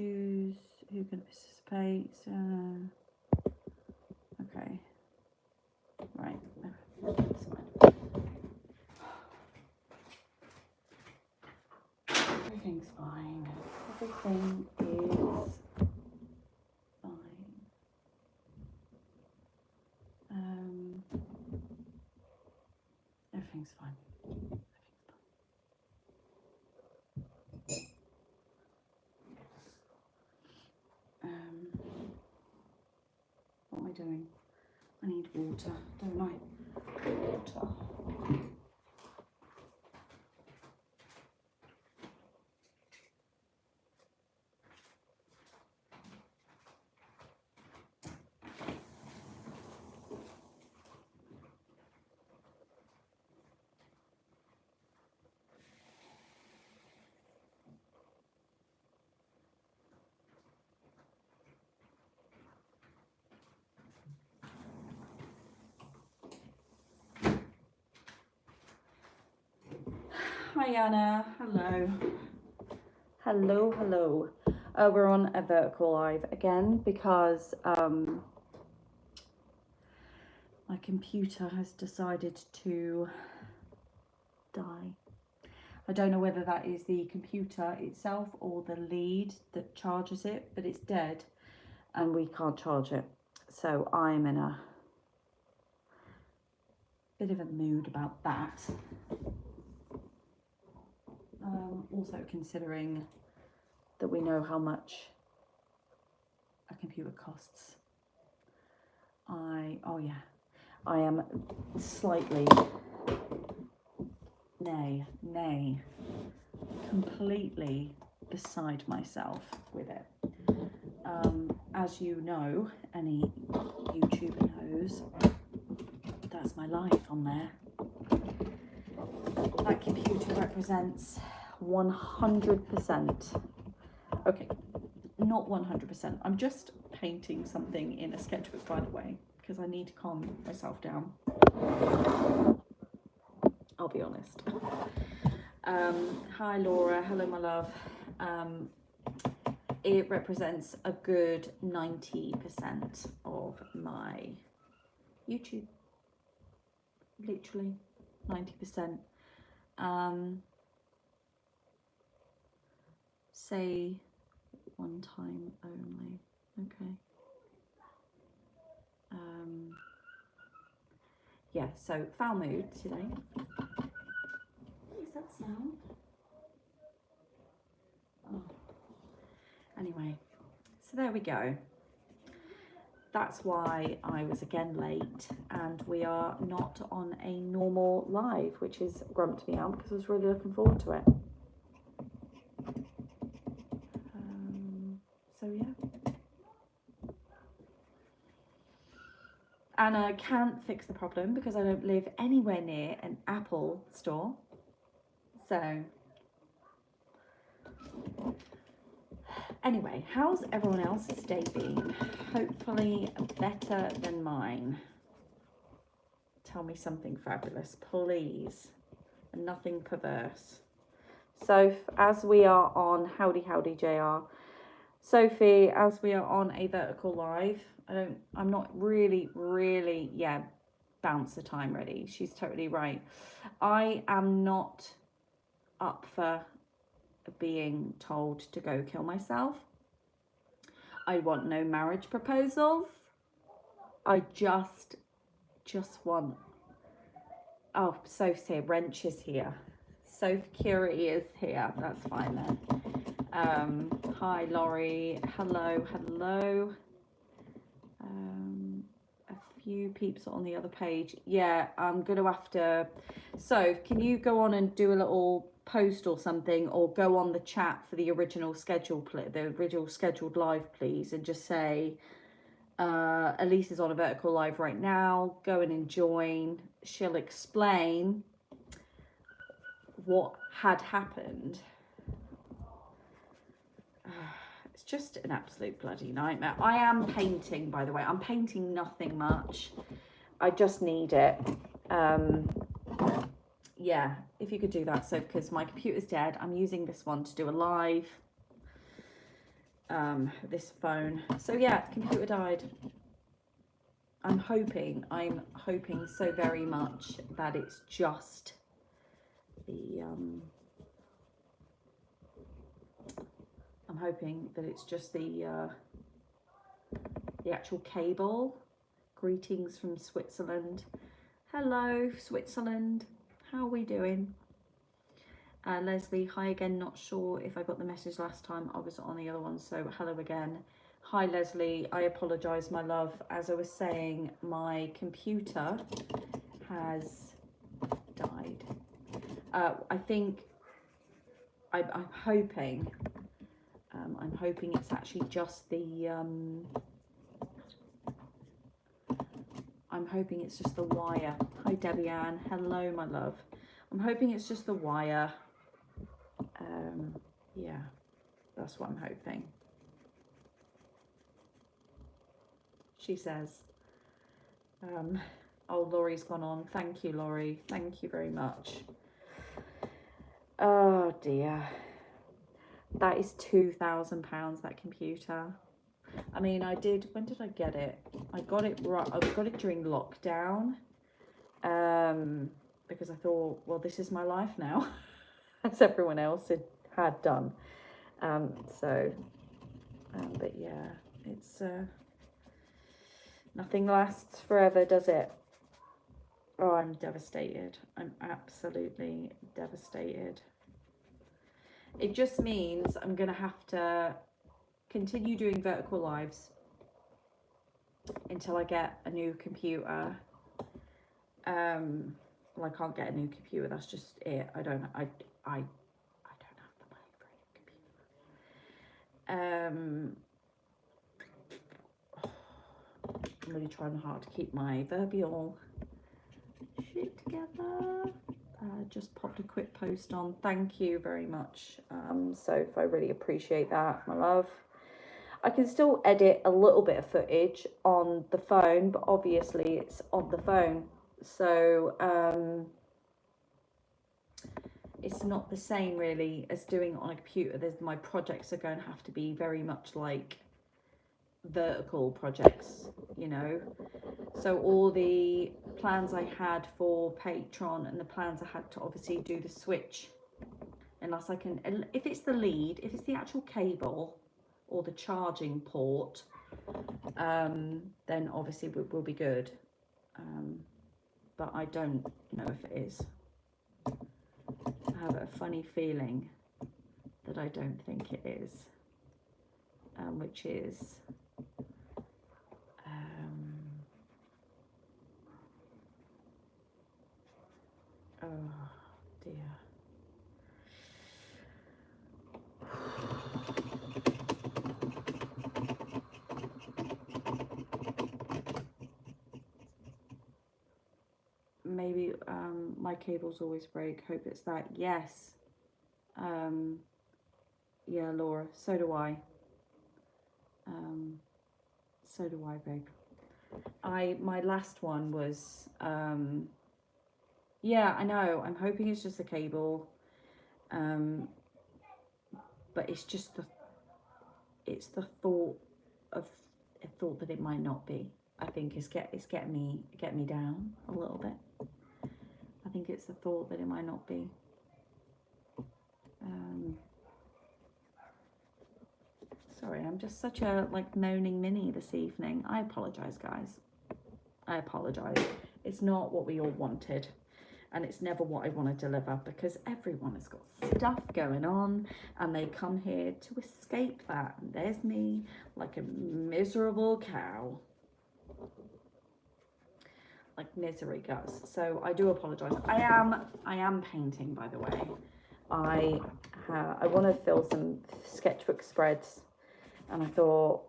choose who can participate. Okay. Right. That's fine. Everything's fine. Everything is fine. Everything's fine. What am I doing? I need water, don't I? Water. Hi Anna, hello. Hello, hello. We're on a vertical live again because my computer has decided to die. I don't know whether that is the computer itself or the lead that charges it, but it's dead and we can't charge it. So I'm in a bit of a mood about that. Also considering that we know how much a computer costs. I am slightly, completely beside myself with it. As you know, any YouTuber knows, that's my life on there. That computer represents 100%. Okay, not 100%. I'm just painting something in a sketchbook, by the way, because I need to calm myself down. I'll be honest. Hi Laura, hello my love. It represents a good 90% of my YouTube. Literally 90%. Say one time only. Okay. Yeah, so foul mood today. What is that sound? Oh. Anyway, so there we go. That's why I was again late, and we are not on a normal live, which has grumped me out because I was really looking forward to it. So yeah. And I can't fix the problem because I don't live anywhere near an Apple store. So anyway, how's everyone else's day been? Hopefully better than mine. Tell me something fabulous, please. And nothing perverse. So as we are on, howdy JR. Sophie, as we are on a vertical live, I'm not really, yeah, bouncer time ready. She's totally right. I am not up for being told to go kill myself. I want no marriage proposals. I just want, oh, Soph's here, Wrench is here. Soph Curie is here, that's fine then. Hi Laurie, hello. A few peeps on the other page. Yeah, I'm gonna have to, so can you go on and do a little post or something, or go on the chat for the original scheduled live, please, and just say Elise is on a vertical live right now, go in and join. She'll explain what had happened. It's just an absolute bloody nightmare. I am painting, by the way. I'm painting nothing much. I just need it. Yeah, if you could do that, so because my computer's dead, I'm using this one to do a live. this phone. So yeah, computer died. I'm hoping so very much that it's just the I'm hoping that it's just the actual cable. Greetings from Switzerland. Hello, Switzerland. How are we doing? Leslie, hi again. Not sure if I got the message last time. I was on the other one, so hello again. Hi, Leslie. I apologise, my love. As I was saying, my computer has died. I think I'm hoping it's actually just the I'm hoping it's just the wire. Hi, Debbie Ann. Hello, my love. I'm hoping it's just the wire. Yeah, that's what I'm hoping. She says. Oh, Laurie's gone on. Thank you, Laurie. Thank you very much. Oh dear. That is £2,000, that computer. I mean, when did I get it? I got it right. I got it during lockdown. Because I thought, well, this is my life now, as everyone else had done. But yeah, it's nothing lasts forever, does it? Oh, I'm devastated. I'm absolutely devastated. It just means I'm gonna have to continue doing vertical lives until I get a new computer. Well, I can't get a new computer. That's just it. I don't have the money for a new computer. I'm really trying hard to keep my verbial shit together. Just popped a quick post on. Thank you very much, Soph. I really appreciate that, my love. I can still edit a little bit of footage on the phone, but obviously it's on the phone. So it's not the same really as doing it on a computer. My projects are going to have to be very much like vertical projects, you know. So all the plans I had for Patreon and the plans I had to obviously do the switch, unless I can, if it's the lead, if it's the actual cable or the charging port, then obviously we'll be good. But I don't know if it is. I have a funny feeling that I don't think it is, which is oh dear. Maybe my cables always break. Hope it's that. Yes. Yeah, Laura. So do I. So do I, babe. My last one was yeah, I know. I'm hoping it's just a cable. But it's just the thought that it might not be. I think it's getting me down a little bit. I think it's the thought that it might not be. Sorry, I'm just such a moaning Minnie this evening. I apologise, guys. I apologise. It's not what we all wanted, and it's never what I want to deliver, because everyone has got stuff going on and they come here to escape that, and there's me like a miserable cow, like misery goes. So I do apologize. I am painting, by the way. I want to fill some sketchbook spreads, and I thought,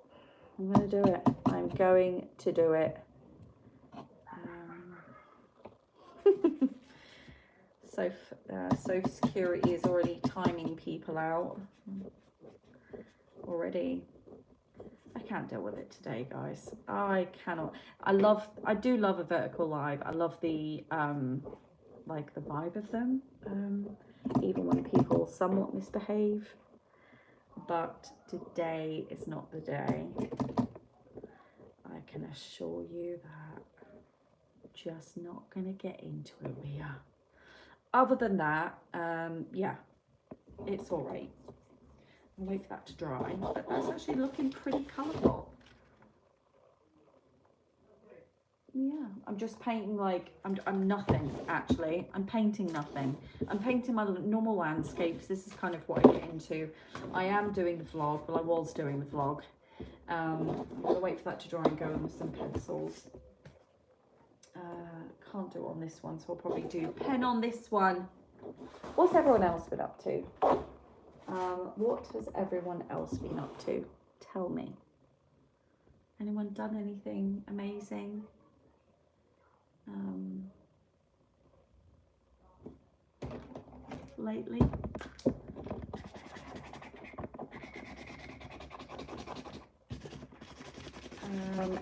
I'm going to do it. I'm going to do it. So security is already timing people out already. I can't deal with it today, guys. I cannot. I do love a vertical live. I love the like the vibe of them, even when people somewhat misbehave. but today is not the day. I can assure you that. Just not going to get into it, Ria. Other than that, yeah, it's all right. I'll wait for that to dry, but that's actually looking pretty colourful. Yeah, I'm just painting like, I'm nothing actually. I'm painting nothing. I'm painting my normal landscapes. This is kind of what I get into. I am doing the vlog, well I was doing the vlog. I'm going to wait for that to dry and go in with some pencils. Can't do it on this one, so I'll probably do pen on this one. What's everyone else been up to? What has everyone else been up to? Tell me. Anyone done anything amazing? Lately?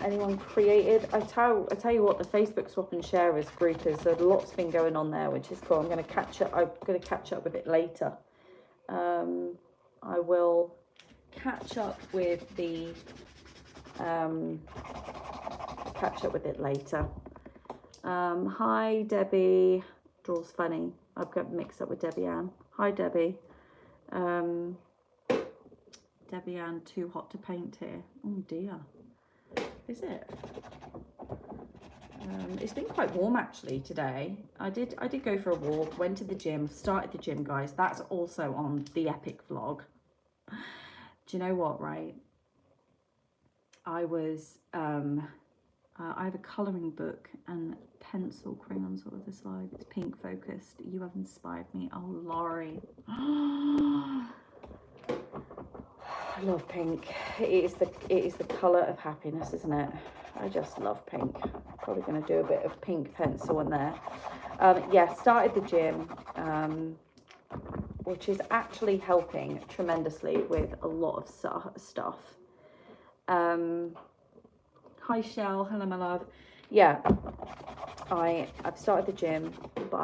Anyone created? I tell you what, the Facebook swap and sharers group is, a lot's been going on there, which is cool. I'm going to catch up with it later. I will catch up with the it later. Hi Debbie. Draw's funny. I've got mixed up with Debbie Ann. Hi Debbie. Debbie Ann, too hot to paint here. Oh dear. Is it? It's been quite warm actually today. I did go for a walk, went to the gym, started the gym, guys. That's also on the epic vlog. Do you know what, right? I was I have a colouring book and pencil crayons all over the slide. It's pink focused. You have inspired me. Oh, Laurie. I love pink. It is the colour of happiness, isn't it? I just love pink. Probably going to do a bit of pink pencil in there. Yeah, started the gym, which is actually helping tremendously with a lot of stuff. Hi Shell, hello my love. Yeah, I've started the gym, but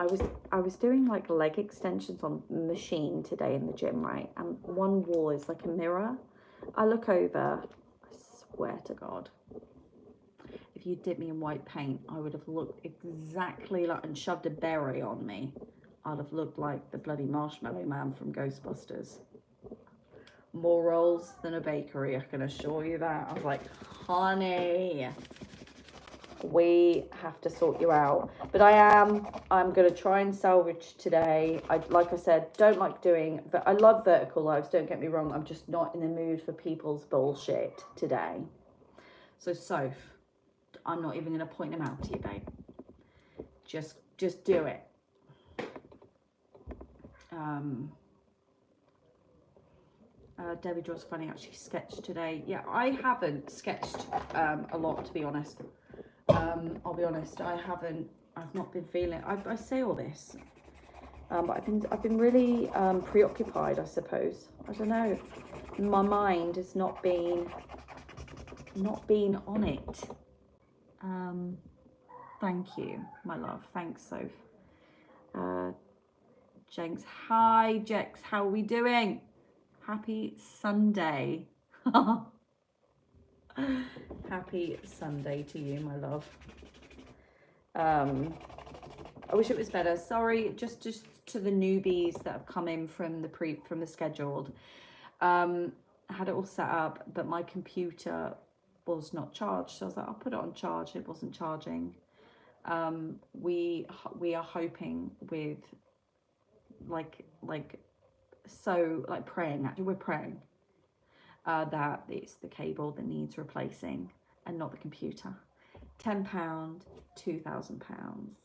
I was doing like leg extensions on machine today in the gym, right? And one wall is like a mirror. I look over, I swear to God, if you dipped me in white paint, I would have looked exactly like, and shoved a berry on me, I'd have looked like the bloody Marshmallow Man from Ghostbusters. More rolls than a bakery, I can assure you that. I was like, honey, we have to sort you out. But I'm going to try and salvage today. Like I said, don't like doing, I love vertical lives, don't get me wrong. I'm just not in the mood for people's bullshit today. So Soph, I'm not even going to point them out to you, babe. Just do it. Debbie Draws Funny actually sketched today. Yeah, I haven't sketched a lot, to be honest. I'll be honest, I've not been feeling, I say all this, but I've been really preoccupied, I suppose. I don't know, my mind has not been on it. Thank you, my love. Thanks, Soph. Jenks, hi Jex, how are we doing? Happy Sunday. Happy Sunday to you, my love. I wish it was better. Sorry, just to the newbies that have come in from the scheduled. I had it all set up, but my computer was not charged, so I was like, I'll put it on charge. It wasn't charging. We are hoping with praying. Actually, we're praying that it's the cable that needs replacing and not the computer. £10, £2,000.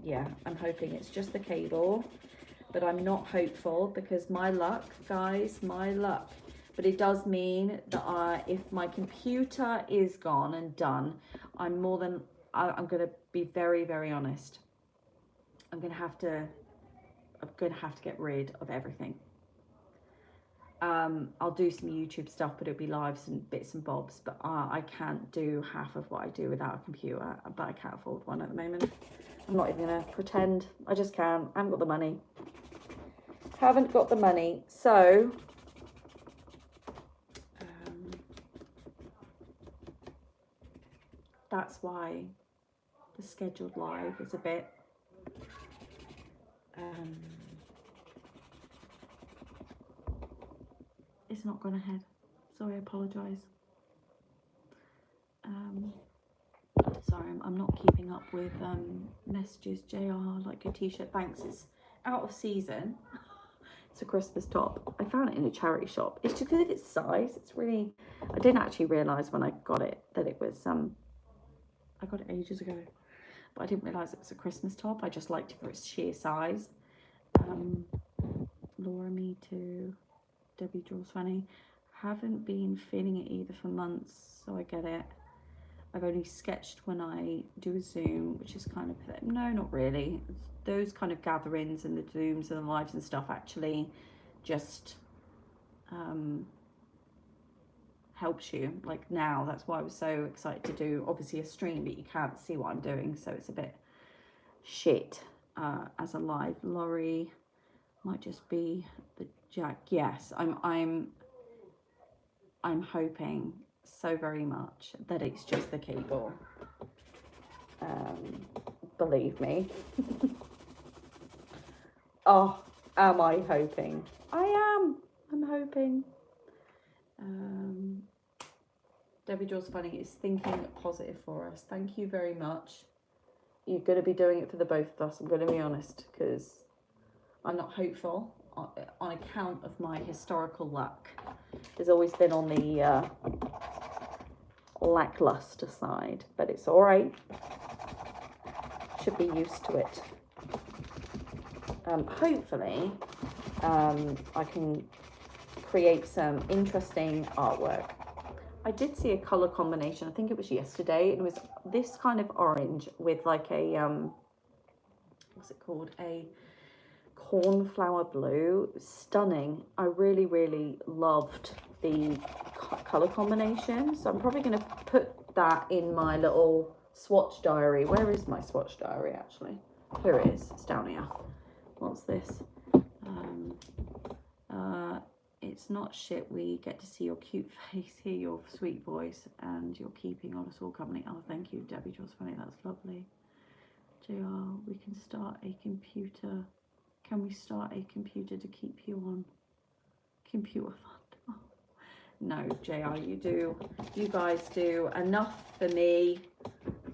Yeah, I'm hoping it's just the cable, but I'm not hopeful because my luck, guys, my luck. But it does mean that if my computer is gone and done, I'm going to be very, very honest. I'm going to have to get rid of everything. I'll do some YouTube stuff, but it'll be lives and bits and bobs. But I can't do half of what I do without a computer. But I can't afford one at the moment. I'm not even going to pretend. I just can't. I haven't got the money. haven't got the money, so that's why the scheduled live is a bit it's not gone ahead. Sorry, I apologise. Sorry, I'm not keeping up with messages. JR, like your t-shirt, thanks. It's out of season. It's a Christmas top. I found it in a charity shop. It's just because of its size. It's really, I didn't actually realise when I got it that it was, I got it ages ago. But I didn't realise it was a Christmas top. I just liked it for its sheer size. Laura, me too. Debbie draws funny. Haven't been feeling it either for months, so I get it. I've only sketched when I do a Zoom, which is kind of, no, not really. Those kind of gatherings and the Zooms and the lives and stuff actually just helps you. Like now, that's why I was so excited to do obviously a stream, but you can't see what I'm doing, so it's a bit shit as a live. Laurie might just be the jack. Yes, I'm hoping so very much that it's just the cable. Believe me. Oh, am I hoping? I'm hoping. Debbie Jaws Funny is thinking positive for us. Thank you very much. You're going to be doing it for the both of us, I'm going to be honest, because I'm not hopeful on account of my historical luck. It's always been on the lackluster side, but it's all right. Should be used to it. Hopefully, I can create some interesting artwork. I did see a color combination. I think it was yesterday. It was this kind of orange with like a what's it called? A cornflower blue. Stunning. I really, really loved the color combination. So I'm probably going to put that in my little swatch diary. Where is my swatch diary actually? Here it is. It's down here. What's this? It's not shit. We get to see your cute face, hear your sweet voice, and you're keeping on us all company. Oh, thank you, Debbie Jaws Funny. That's lovely. JR, we can start a computer. Can we start a computer to keep you on? Computer fund. Oh. No, JR, you do. You guys do enough for me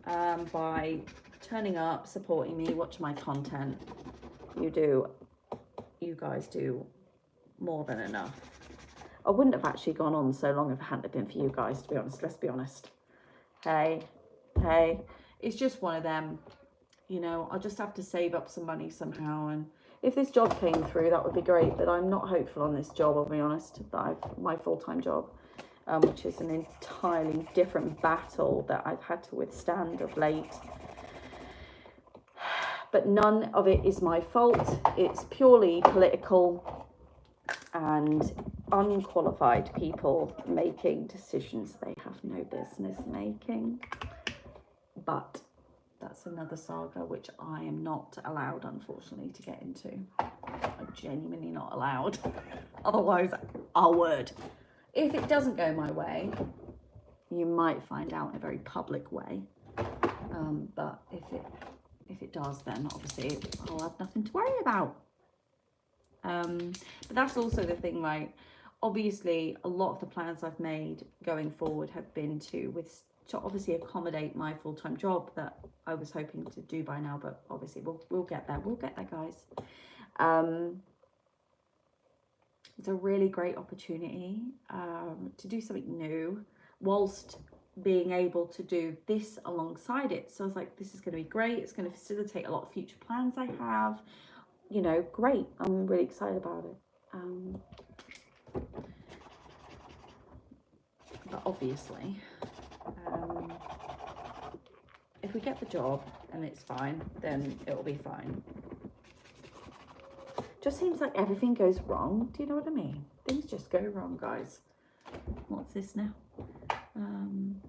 by turning up, supporting me, watching my content. You guys do more than enough. I wouldn't have actually gone on so long if it hadn't been for you guys, to be honest. Let's be honest. Hey, it's just one of them, you know. I'll just have to save up some money somehow, and if this job came through, that would be great, but I'm not hopeful on this job, I'll be honest. My full-time job, which is an entirely different battle that I've had to withstand of late. But none of it is my fault. It's purely political and unqualified people making decisions they have no business making. But that's another saga which I am not allowed, unfortunately, to get into. I'm genuinely not allowed. Otherwise, I would. If it doesn't go my way, you might find out in a very public way. But if it does, then obviously I'll have nothing to worry about. But that's also the thing, right? Obviously, a lot of the plans I've made going forward have been to obviously accommodate my full-time job that I was hoping to do by now. But obviously, we'll get there. We'll get there, guys. It's a really great opportunity to do something new, whilst being able to do this alongside it. So I was like, this is going to be great. It's going to facilitate a lot of future plans I have. You know, great. I'm really excited about it. But obviously, if we get the job and it's fine, then it'll be fine. Just seems like everything goes wrong. Do you know what I mean? Things just go wrong, guys. What's this now?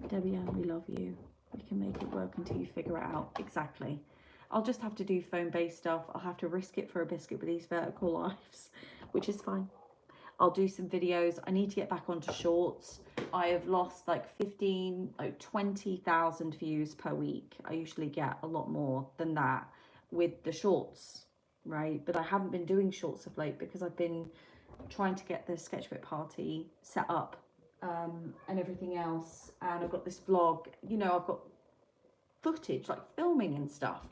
Debbie Ann, we love you. We can make it work until you figure it out. Exactly. I'll just have to do phone-based stuff. I'll have to risk it for a biscuit with these vertical lives, which is fine. I'll do some videos. I need to get back onto shorts. I have lost like 20,000 views per week. I usually get a lot more than that with the shorts, right? But I haven't been doing shorts of late because I've been trying to get the sketchbook party set up and everything else. And I've got this vlog, you know, I've got footage, like filming and stuff.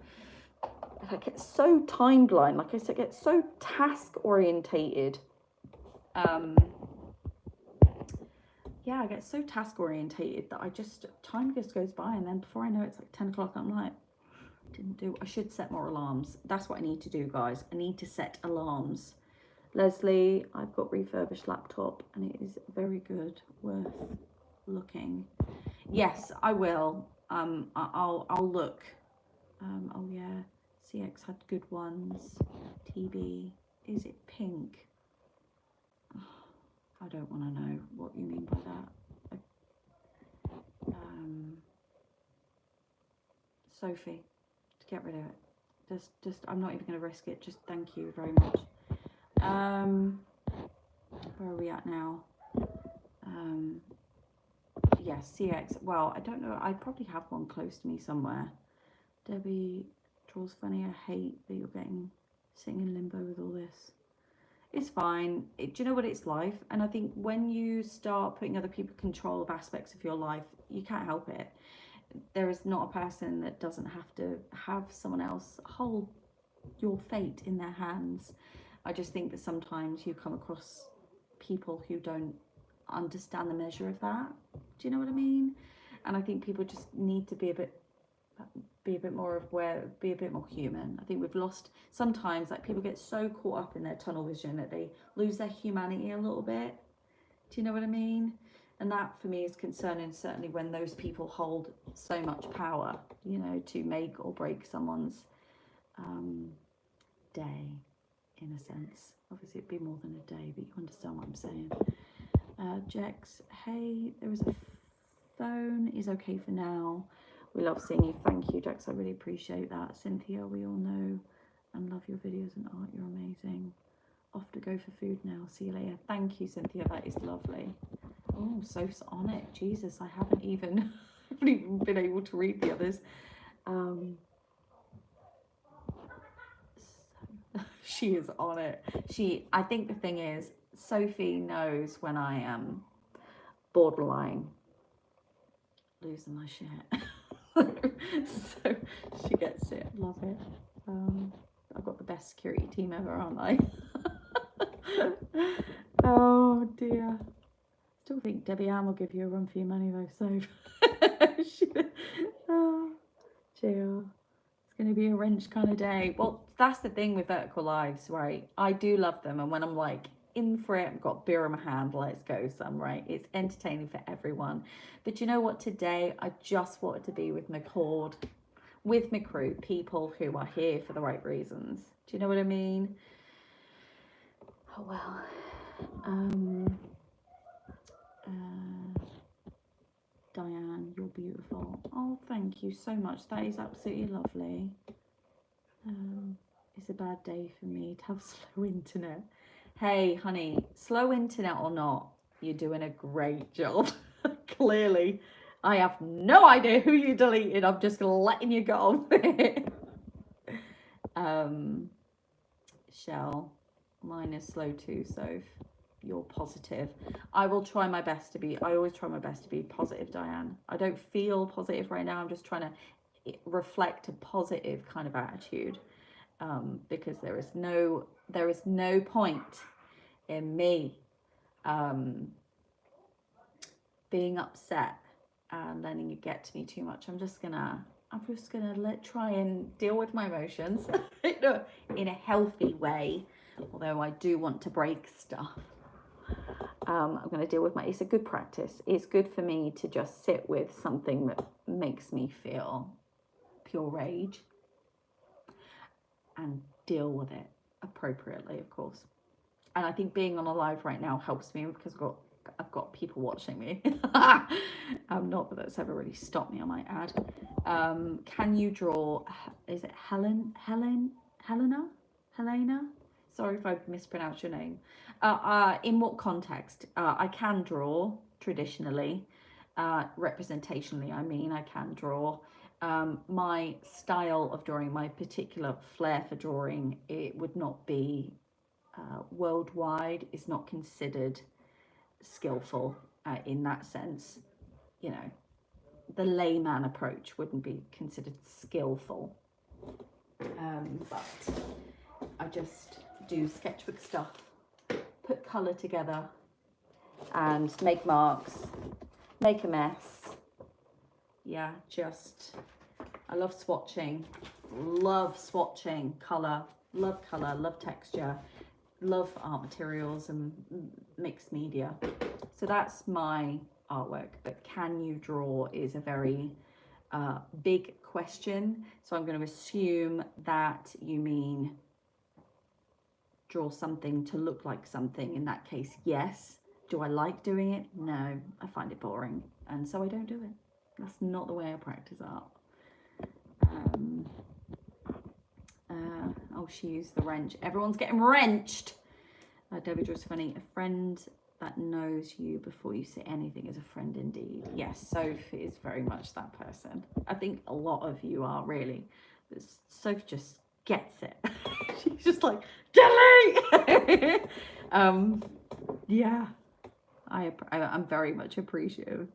I get so time blind, like I said, I get so task orientated. Yeah, I get so task orientated that time just goes by, and then before I know it, it's like 10 o'clock. I'm like, I should set more alarms. That's what I need to do, guys. I need to set alarms. Leslie, I've got refurbished laptop and it is very good, worth looking. Yes, I will. I'll look. Oh yeah, CX had good ones. TB, is it pink? I don't want to know what you mean by that. Sophie, to get rid of it. Just, I'm not even going to risk it. Just thank you very much. Where are we at now? Yes, CX. Well, I don't know. I probably have one close to me somewhere. Debbie, draws funny. I hate that you're sitting in limbo with all this. It's fine. Do you know what it's life? And I think when you start putting other people in control of aspects of your life, you can't help it. There is not a person that doesn't have to have someone else hold your fate in their hands. I just think that sometimes you come across people who don't understand the measure of that. Do you know what I mean? And I think people just need to be a bit more aware, be a bit more human. I think we've lost, sometimes like people get so caught up in their tunnel vision that they lose their humanity a little bit. Do you know what I mean? And that for me is concerning, certainly when those people hold so much power, you know, to make or break someone's day, in a sense. Obviously it'd be more than a day, but you understand what I'm saying. Jex, hey, there is a phone, is okay for now. We love seeing you. Thank you, Jex. I really appreciate that. Cynthia, we all know and love your videos and art. You're amazing. Off to go for food now. See you later. Thank you, Cynthia. That is lovely. Oh, Soph's on it. Jesus, I haven't even been able to read the others. She is on it. I think the thing is, Sophie knows when I am borderline losing my shit. So she gets it. Love it. I've got the best security team ever, aren't I? Oh dear. Still think Debbie Ann will give you a run for your money though, so oh dear. It's going to be a wrench kind of day. Well, that's the thing with vertical lives, right? I do love them, and when I'm like in for it, I've got beer in my hand, let's go some, right? It's entertaining for everyone. But you know what, today I just wanted to be with my horde, with my crew, people who are here for the right reasons. Do you know what I mean? Oh well. Diane, you're beautiful. Oh, thank you so much. That is absolutely lovely. It's a bad day for me to have slow internet. Hey, honey, slow internet or not, you're doing a great job. Clearly, I have no idea who you deleted. I'm just letting you get on with it. Shell, mine is slow too, so you're positive. I will try my best to be, I always try my best to be positive, Diane. I don't feel positive right now. I'm just trying to reflect a positive kind of attitude, because there is no point in me being upset and letting it get to me too much. I'm just gonna try and deal with my emotions in a healthy way, although I do want to break stuff. I'm going to deal with it's a good practice. It's good for me to just sit with something that makes me feel pure rage and deal with it appropriately, of course. And I think being on a live right now helps me because I've got I've got people watching me. Not that that's ever really stopped me, I might add. Can you draw, is it Helena? Sorry if I mispronounced your name. In what context? I can draw traditionally, representationally, I mean, I can draw. My style of drawing, my particular flair for drawing, it would not be worldwide, is not considered skillful in that sense. You know, the layman approach wouldn't be considered skillful. But I just do sketchbook stuff, put colour together and make marks, make a mess. Yeah, just, I love swatching colour, love texture, love art materials and mixed media. So that's my artwork. But can you draw is a very big question. So I'm going to assume that you mean draw something to look like something. In that case, yes. Do I like doing it? No, I find it boring, and so I don't do it. That's not the way I practice art. Oh, she used the wrench. Everyone's getting wrenched. Debbie draws funny. A friend that knows you before you say anything is a friend indeed. Yes, Soph is very much that person. I think a lot of you are really. Soph just gets it. She's just like, delete! Yeah, I'm very much appreciative.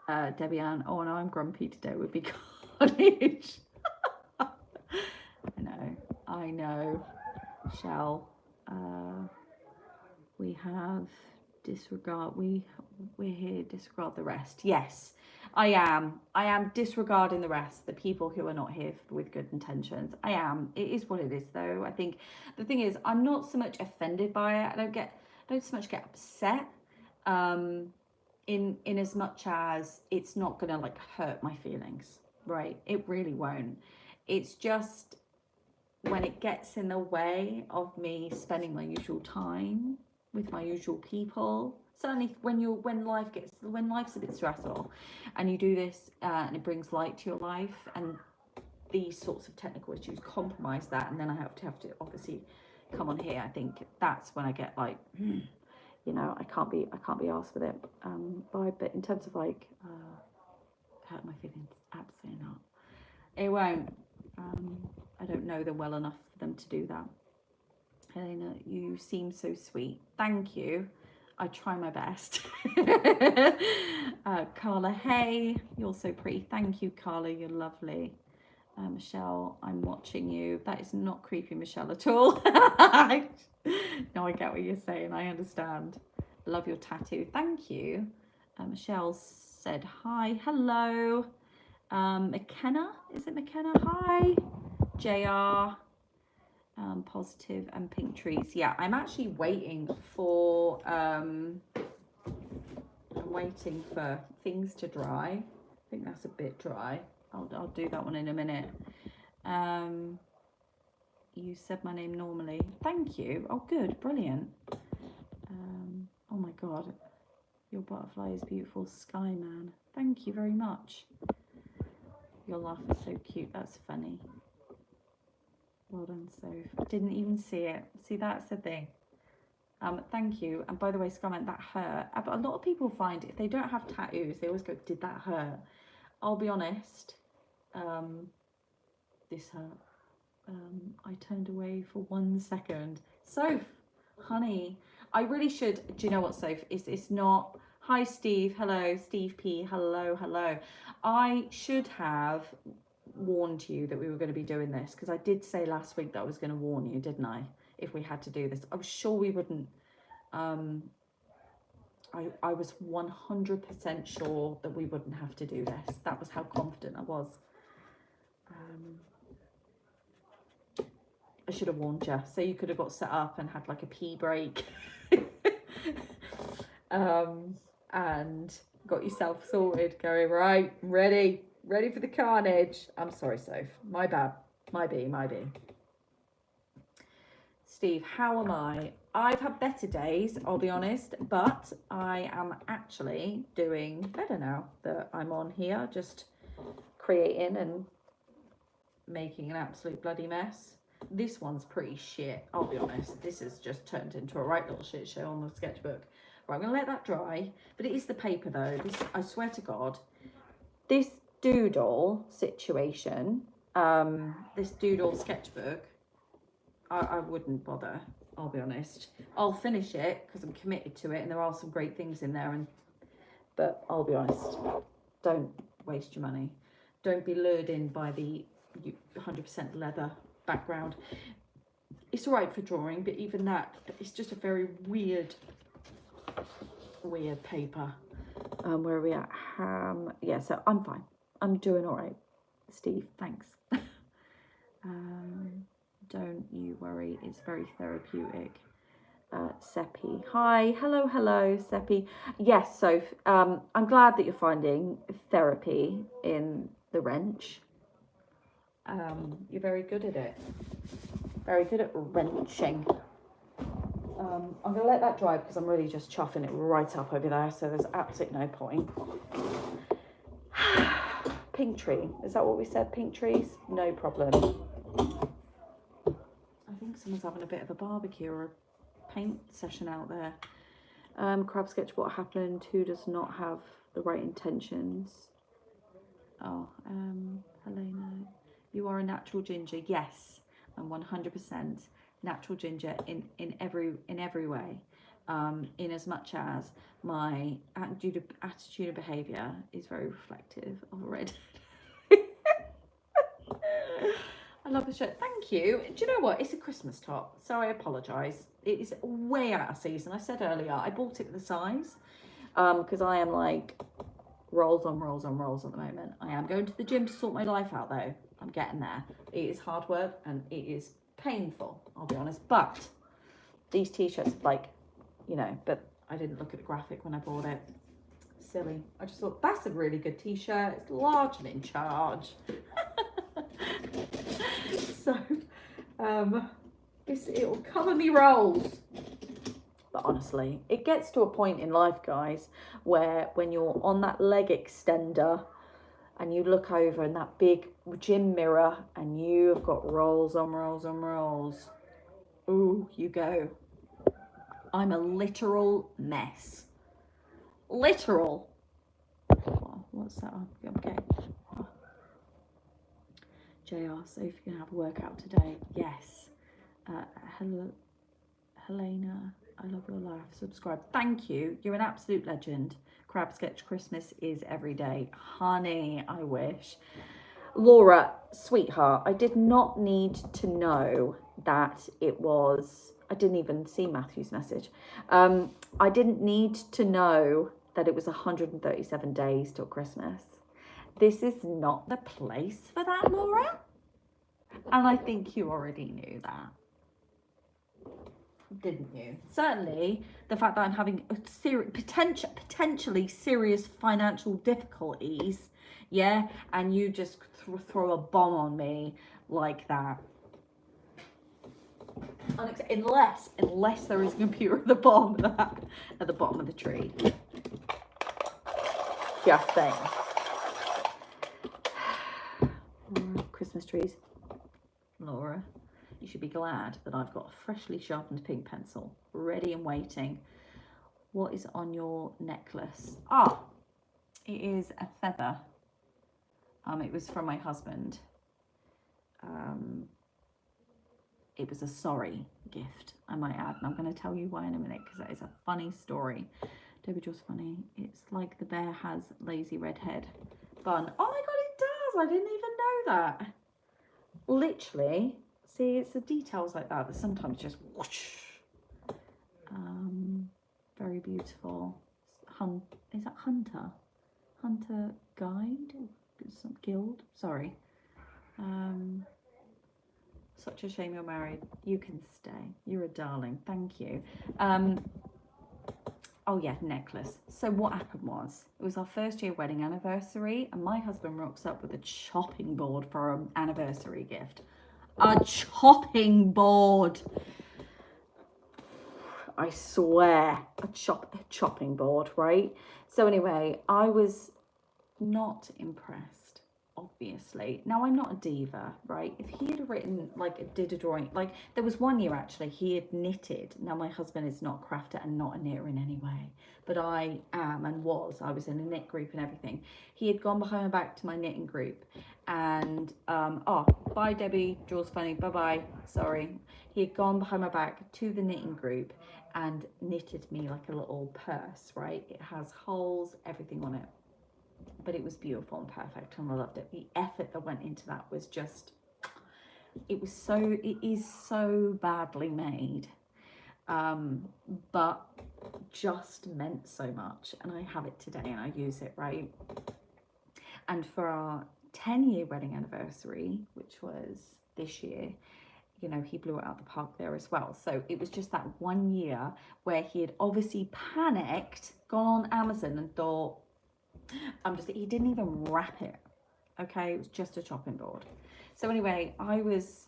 Debbie Ann, oh no, I'm grumpy today would be carnage. I know. Shell, we have disregard, we're here, disregard the rest. Yes, I am disregarding the rest, the people who are not here with good intentions. I am. It is what it is though. I think the thing is, I'm not so much offended by it. I don't so much get upset. In as much as it's not gonna like hurt my feelings, right? It really won't. It's just when it gets in the way of me spending my usual time with my usual people. Certainly when life's a bit stressful and you do this and it brings light to your life, and these sorts of technical issues compromise that, and then I have to obviously come on here. I think that's when I get like, you know, I can't be asked with it. But in terms of like hurt my feelings, absolutely not. It won't. I don't know them well enough for them to do that. Helena, you seem so sweet. Thank you. I try my best. Carla, hey, you're so pretty. Thank you, Carla. You're lovely. Michelle, I'm watching you. That is not creepy, Michelle, at all. No, I get what you're saying. I understand. Love your tattoo. Thank you. Michelle said hi. Hello. McKenna, is it McKenna? Hi. JR, positive and pink trees. Yeah, I'm actually waiting for I'm waiting for things to dry. I think that's a bit dry. I'll do that one in a minute. You said my name normally. Thank you. Oh, good, brilliant. Oh my god, your butterfly is beautiful. Skyman, thank you very much. Your laugh is so cute. That's funny. Well done, Soph. Didn't even see it. See, that's the thing. Thank you. And by the way, Skyman, that hurt. But a lot of people find if they don't have tattoos, they always go, did that hurt? I'll be honest. This hurt. I turned away for 1 second. Soph, honey, I really should. Do you know what, Soph? It's not. Hi, Steve. Hello, Steve P. Hello, hello. I should have warned you that we were going to be doing this, because I did say last week that I was going to warn you, didn't I? If we had to do this, I was sure we wouldn't. I was 100% sure that we wouldn't have to do this. That was how confident I was. I should have warned you, so you could have got set up and had like a pee break. And got yourself sorted, going, right, ready for the carnage. I'm sorry, Soph. My bad. My B. Steve, how am I? I've had better days, I'll be honest, but I am actually doing better now that I'm on here, just creating and making an absolute bloody mess. This one's pretty shit, I'll be honest. This has just turned into a right little shit show on the sketchbook. Right, I'm gonna let that dry, but it is the paper though. This, I swear to God, this doodle situation, this doodle sketchbook, I wouldn't bother, I'll be honest. I'll finish it because I'm committed to it and there are some great things in there, but I'll be honest, don't waste your money. Don't be lured in by the 100% leather background. It's all right for drawing, but even that, it's just a very weird paper. Where are we at? Yeah, so I'm fine. I'm doing all right. Steve, thanks. Don't you worry, it's very therapeutic. Seppi, hi, hello, Seppi. Yes, so I'm glad that you're finding therapy in the wrench. You're very good at it. Very good at wrenching. I'm going to let that dry because I'm really just chuffing it right up over there, so there's absolutely no point. Pink tree, is that what we said? Pink trees? No problem. I think someone's having a bit of a barbecue or a paint session out there. Crab sketch, what happened? Who does not have the right intentions? Oh, Helena, you are a natural ginger. Yes, I'm 100% natural ginger in every way. In as much as my attitude and behaviour is very reflective of a redhead. I love the shirt. Thank you. Do you know what? It's a Christmas top, so I apologise. It is way out of season. I said earlier, I bought it the size because I am like rolls on rolls on rolls at the moment. I am going to the gym to sort my life out though. I'm getting there. It is hard work and it is painful, I'll be honest. But these t-shirts, like, you know, but I didn't look at the graphic when I bought it. Silly. I just thought that's a really good t-shirt. It's large and in charge. So, it'll cover me rolls. But honestly, it gets to a point in life, guys, where when you're on that leg extender and you look over in that big gym mirror and you have got rolls on rolls on rolls. Ooh, you go. I'm a literal mess. Literal. Oh, what's that? Okay. Oh. JR, so if you're going to have a workout today, yes. Helena, I love your laugh. Subscribe. Thank you. You're an absolute legend. Crab sketch Christmas is every day. Honey, I wish. Laura, sweetheart, I did not need to know that it was... I didn't even see Matthew's message. I didn't need to know that it was 137 days till Christmas. This is not the place for that, Laura. And I think you already knew that. Didn't you? Certainly, the fact that I'm having a potentially serious financial difficulties, yeah, and you just throw a bomb on me like that. Unless there is a computer at the bottom of that, at the bottom of the tree. Just saying. Christmas trees. Laura, you should be glad that I've got a freshly sharpened pink pencil ready and waiting. What is on your necklace? Ah, it is a feather. It was from my husband. It was a sorry gift, I might add, and I'm going to tell you why in a minute because that is a funny story. Debbie Jaw's funny. It's like the bear has LazyREDhead bun. Oh my god, it does! I didn't even know that. Literally, see, it's the details like that that sometimes just whoosh. Very beautiful. Is that Hunter? Hunter Guide? Some guild? Sorry. Such a shame you're married. You can stay. You're a darling. Thank you. Oh yeah, necklace. So what happened was, it was our first year wedding anniversary and my husband rocks up with a chopping board for an anniversary gift. A chopping board! I swear, a chopping board, right? So anyway, I was not impressed, obviously. Now, I'm not a diva, right? If he had written, like, did a drawing, like, there was one year actually, he had knitted. Now, my husband is not a crafter and not a knitter in any way, but I am and was. I was in a knit group and everything. He had gone behind my back to my knitting group and, oh, bye, Debbie, Jules Funny, bye-bye, sorry. He had gone behind my back to the knitting group and knitted me like a little purse, right? It has holes, everything on it. But it was beautiful and perfect and I loved it. The effort that went into that was just, it is so badly made, but just meant so much. And I have it today and I use it, right? And for our 10-year wedding anniversary, which was this year, you know, he blew it out the park there as well. So it was just that 1 year where he had obviously panicked, gone on Amazon and thought, he didn't even wrap it, okay? It was just a chopping board. So anyway, I was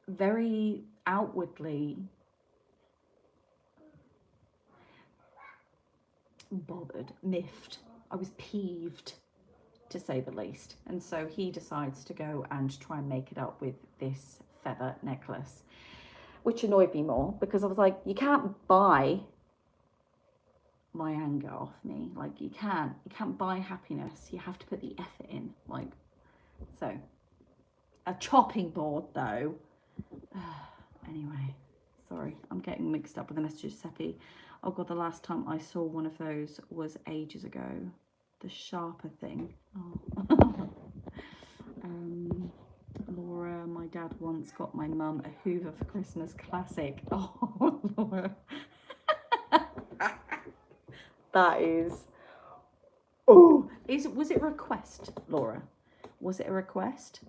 very outwardly bothered, miffed. I was peeved, to say the least. And so he decides to go and try and make it up with this feather necklace, which annoyed me more because I was like, you can't buy my anger off me. Like, you can't buy happiness. You have to put the effort in. Like, so a chopping board though. Anyway, sorry, I'm getting mixed up with the messages. Seppi, oh god, the last time I saw one of those was ages ago. The sharper thing. Oh. Laura, my dad once got my mum a Hoover for Christmas. Classic. Oh, Laura. That is, oh, was it a request, Laura? Was it a request?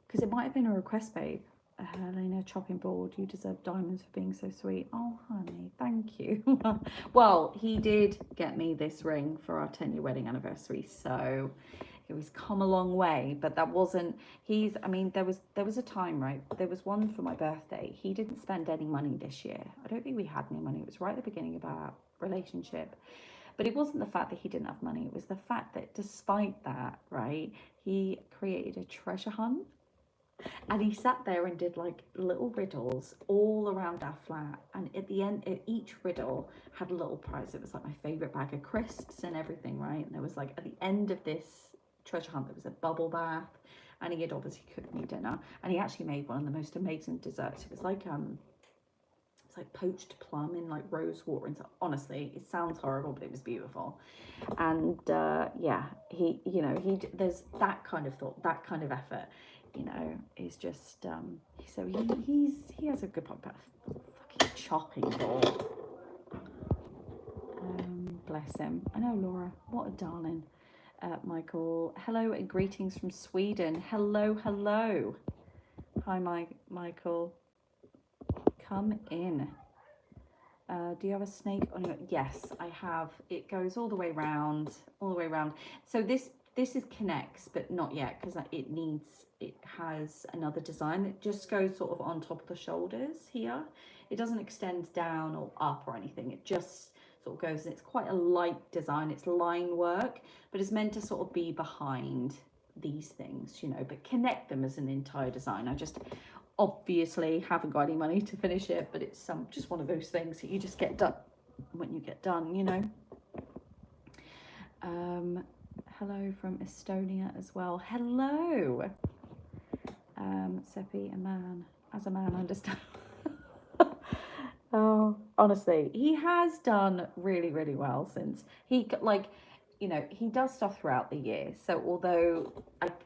Because it might have been a request, babe. Helena, chopping board, you deserve diamonds for being so sweet. Oh, honey, thank you. Well, he did get me this ring for our 10-year wedding anniversary, so it was come a long way. But that wasn't, I mean, there was a time, right? There was one for my birthday. He didn't spend any money this year. I don't think we had any money. It was right at the beginning of our relationship. But it wasn't the fact that he didn't have money. It was the fact that despite that, right, he created a treasure hunt. And he sat there and did like little riddles all around our flat. And at the end, each riddle had a little prize. It was like my favourite bag of crisps and everything, right? And there was like, at the end of this treasure hunt, there was a bubble bath. And he had obviously cooked me dinner. And he actually made one of the most amazing desserts. It was like, it's like poached plum in like rose water. And so, honestly, it sounds horrible, but it was beautiful. And yeah, there's that kind of thought, that kind of effort. You know, is just so he has a good point, but fucking chopping board. Bless him. I know, Laura, what a darling. Michael, hello and greetings from Sweden. Hello. Hi, Michael. Come in. Do you have a snake on your? Yes, I have. It goes all the way around. So this is connects, but not yet, because it has another design that just goes sort of on top of the shoulders here. It doesn't extend down or up or anything. It just sort of goes, and it's quite a light design. It's line work, but it's meant to sort of be behind these things, you know, but connect them as an entire design. I just obviously haven't got any money to finish it, but it's just one of those things that you just get done when you get done, you know. Hello from Estonia as well. Hello. Seppi, as a man, I understand. Oh, honestly, he has done really, really well since he, like, you know, he does stuff throughout the year. So although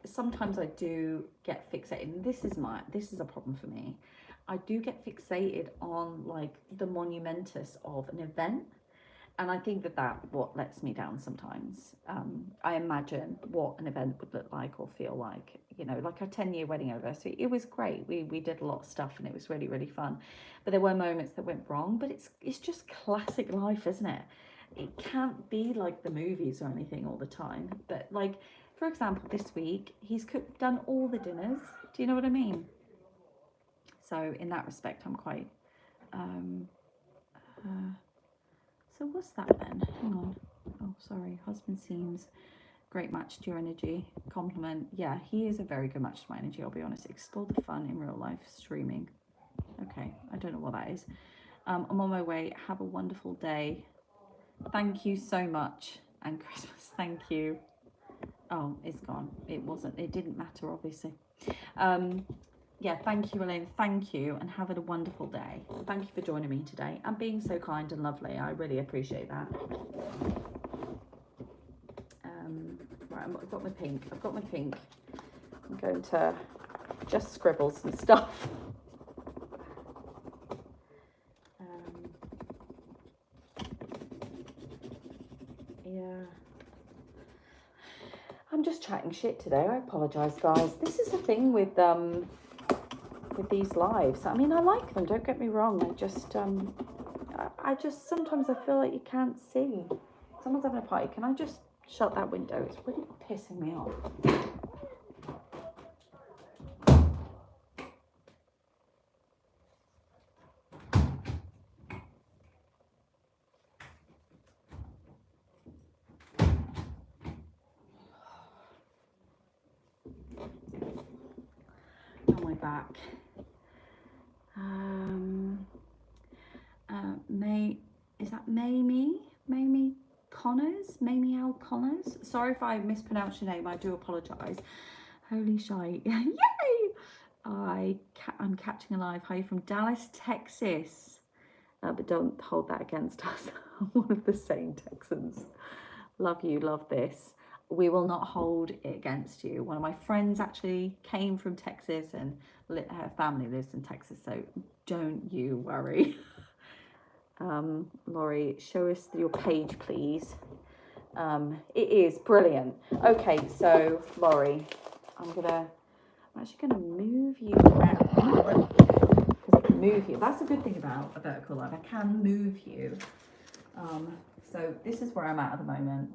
sometimes I do get fixated, and this is a problem for me. I do get fixated on like the monumentous of an event. And I think that what lets me down sometimes. I imagine what an event would look like or feel like, you know, like our 10-year wedding anniversary. It was great. We did a lot of stuff and it was really, really fun. But there were moments that went wrong. But it's just classic life, isn't it? It can't be like the movies or anything all the time. But like for example, this week, he's done all the dinners. Do you know what I mean? So in that respect, I'm quite, so what's that then? Hang on. Oh, sorry. Husband seems great match to your energy. Compliment. Yeah, he is a very good match to my energy, I'll be honest. Explore the fun in real life streaming. Okay, I don't know what that is. I'm on my way. Have a wonderful day. Thank you so much. And Christmas, thank you. Oh, it's gone. It didn't matter, obviously. Yeah, thank you, Elaine. Thank you, and have a wonderful day. Thank you for joining me today and being so kind and lovely. I really appreciate that. Right, I've got my pink. I'm going to just scribble some stuff. Yeah. I'm just chatting shit today. I apologise, guys. This is the thing with these lives. I mean, I like them. Don't get me wrong. I just sometimes I feel like you can't see. Someone's having a party. Can I just shut that window? It's really pissing me off. On my back. Is that Mamie Connors? Mamie L. Connors? Sorry if I mispronounced your name, I do apologise. Holy shite. Yay! I'm catching a live. Hi, from Dallas, Texas. But don't hold that against us. I'm one of the same Texans. Love you, love this. We will not hold it against you. One of my friends actually came from Texas and her family lives in Texas, so don't you worry. Laurie, show us your page, please. It is brilliant. Okay, so Laurie, I'm actually gonna move you out. Because I can move you. That's a good thing about a vertical live. I can move you. So this is where I'm at the moment.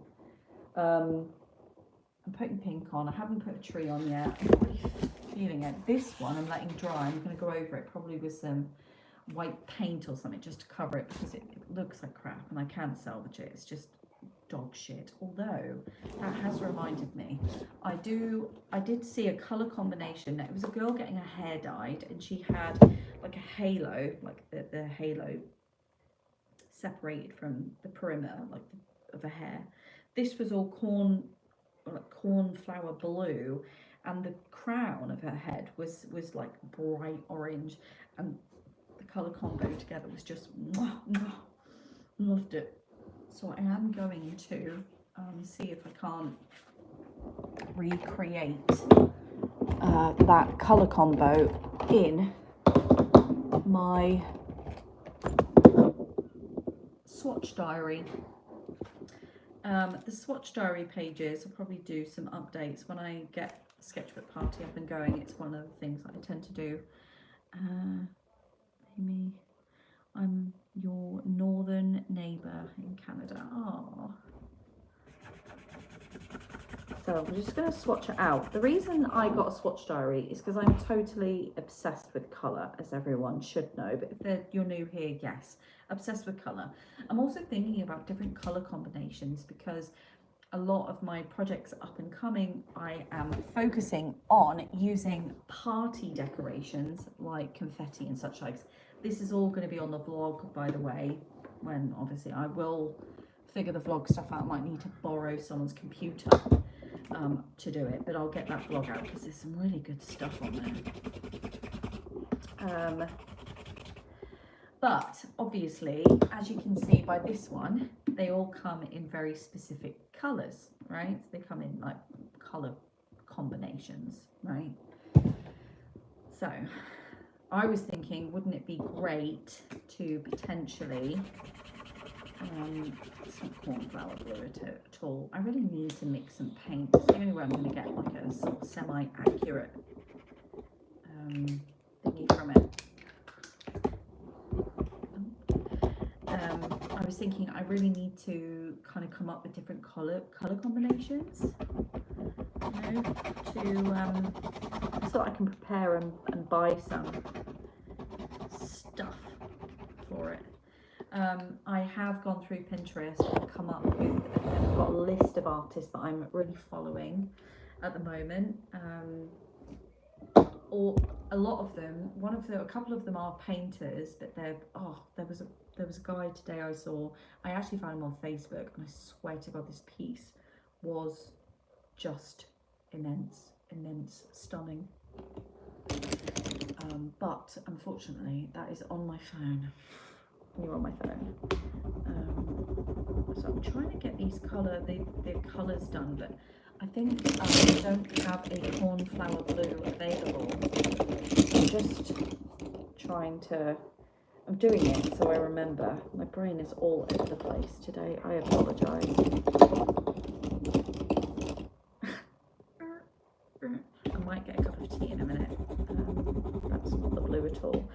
I'm putting pink on. I haven't put a tree on yet. I'm not really feeling it. This one I'm letting dry. I'm going to go over it probably with some white paint or something just to cover it because it looks like crap and I can't salvage it. It's just dog shit. Although that has reminded me, I did see a colour combination. It was a girl getting her hair dyed and she had like a halo, like the halo separated from the perimeter of her hair. This was all cornflower blue, and the crown of her head was like bright orange, and the colour combo together was just loved it. So I am going to see if I can't recreate that colour combo in my swatch diary. The swatch diary pages, I'll probably do some updates when I get the sketchbook party up and going. It's one of the things that I tend to do. Amy, I'm your northern neighbour in Canada. Oh. So I'm just going to swatch it out. The reason I got a swatch diary is because I'm totally obsessed with colour, as everyone should know. But if you're new here, yes, obsessed with colour. I'm also thinking about different colour combinations because a lot of my projects up and coming, I am focusing on using party decorations like confetti and such like. This is all going to be on the vlog, by the way, when obviously I will figure the vlog stuff out. I might need to borrow someone's computer to do it, but I'll get that vlog out because there's some really good stuff on there. But obviously, as you can see by this one, they all come in very specific colours, right? So they come in like colour combinations, right? So I was thinking, wouldn't it be great to potentially, it's not cornflower blue at all. I really need to mix some paint. It's the only way I'm going to get like a sort of semi-accurate thingy from it. I was thinking I really need to kind of come up with different colour combinations. you know, so that I can prepare and buy some stuff for it. I have gone through Pinterest and come up with, I've got a list of artists that I'm really following at the moment. Or a lot of them, a couple of them are painters, but there was a guy today I saw, I actually found him on Facebook, and I swear to God this piece was just immense, stunning. But unfortunately that is on my phone. You're on my phone. So I'm trying to get these the colours done, but I think I don't have a cornflower blue available. I'm just trying to, I'm doing it so I remember. My brain is all over the place today. I apologise. I might get a cup of tea in a minute. That's not the blue at all.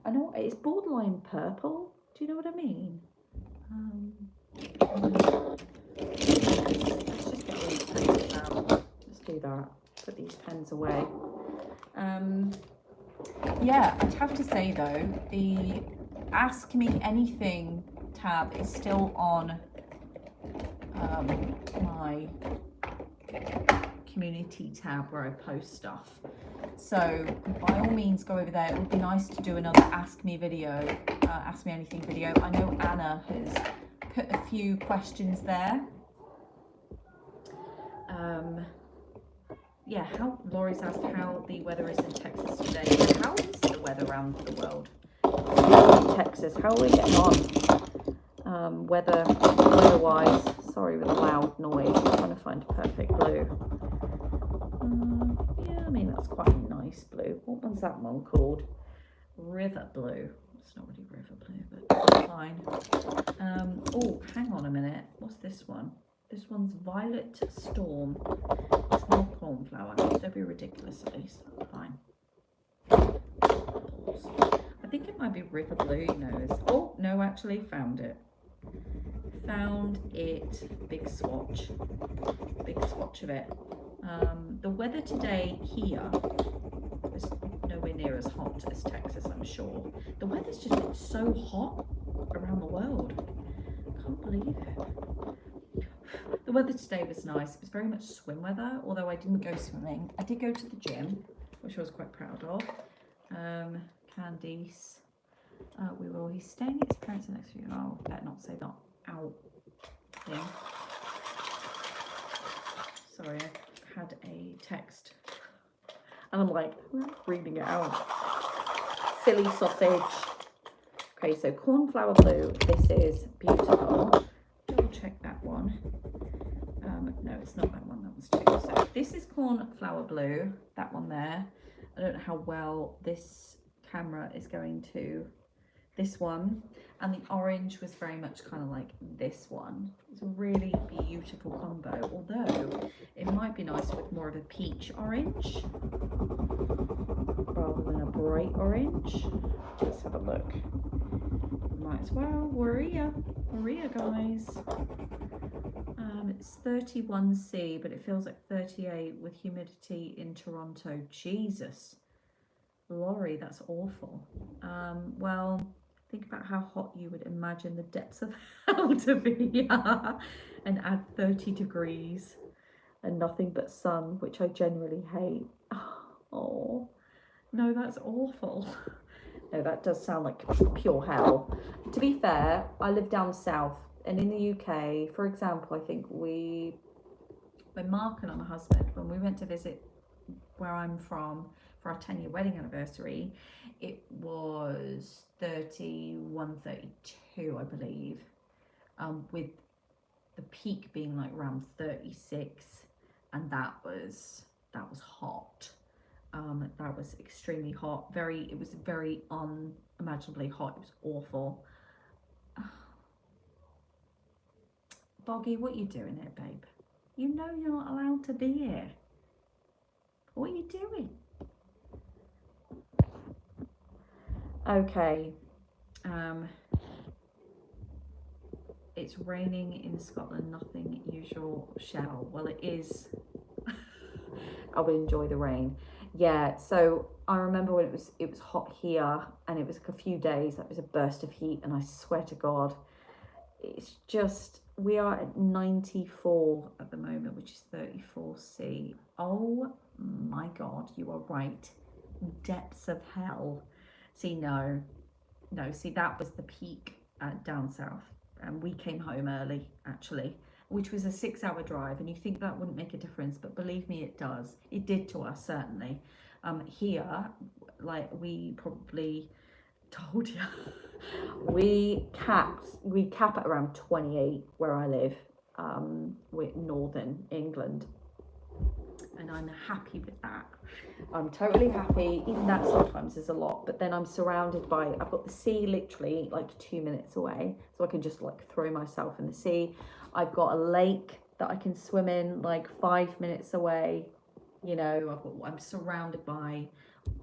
I know it's borderline purple. Do you know what I mean? Let's just get all these pens out. Let's do that. Put these pens away. Yeah, I'd have to say though, the Ask Me Anything tab is still on my community tab where I post stuff. So by all means go over there. It would be nice to do another Ask Me video, Ask Me Anything video. I know Anna has put a few questions there. Yeah, Laurie's asked how the weather is in Texas today. How is the weather around the world? In Texas, how are we getting on? Weather-wise. Sorry with the loud noise. I'm trying to find a perfect blue. Yeah, I mean that's quite a nice blue. What one's that one called? River blue. It's not really river blue, but it's fine. Oh, hang on a minute. What's this one? This one's Violet Storm. It's not cornflower. Don't be ridiculous, at least. Fine. I think it might be river blue, you know. Oh, no, actually, found it. Found it. Big swatch. Big swatch of it. The weather today here is nowhere near as hot as Texas, I'm sure. The weather's just been so hot around the world. Can't believe it. The weather today was nice. It was very much swim weather, although I didn't go swimming. I did go to the gym, which I was quite proud of. Candice. He's staying at his parents the next few. Oh, better not say that out thing. Sorry, I had a text. And I'm like, reading it out. Silly sausage. Okay, so cornflower blue. This is beautiful. Double check that one. No, it's not that one. That one's two. So this is cornflower blue. That one there. I don't know how well this camera is going to. This one, and the orange was very much kind of like this one. It's a really beautiful combo, although it might be nice with more of a peach orange rather than a bright orange. Let's have a look. Might as well. Warrior guys. It's 31C, but it feels like 38 with humidity in Toronto. Jesus, Laurie, that's awful. Well, think about how hot you would imagine the depths of hell to be and add 30 degrees and nothing but sun, which I generally hate. Oh, no, that's awful. No, that does sound like pure hell. To be fair, I live down south, and in the UK, for example, I think when Mark and my husband, when we went to visit where I'm from for our 10-year wedding anniversary, it was 31, 32, I believe, with the peak being like around 36, and that was hot. That was extremely hot. It was very unimaginably hot. It was awful. Boggy, what are you doing here, babe? You know you're not allowed to be here. What are you doing? Okay. It's raining in Scotland, nothing usual, shell. Well, it is. I would enjoy the rain. Yeah, so I remember when it was hot here, and it was like a few days, that was a burst of heat, and I swear to God, it's just, we are at 94 at the moment, which is 34°C. Oh my God, you are right. Depths of hell. See, no, see, that was the peak down south. And we came home early, actually, which was a 6-hour drive. And you think that wouldn't make a difference, but believe me, it does. It did to us, certainly. Here, like we probably told you, we cap at around 28 where I live. We're northern England, and I'm happy with that. I'm totally happy. Even that sometimes is a lot, but then I'm surrounded by, I've got the sea literally like 2 minutes away, so I can just like throw myself in the sea. I've got a lake that I can swim in like 5 minutes away. You know, I'm surrounded by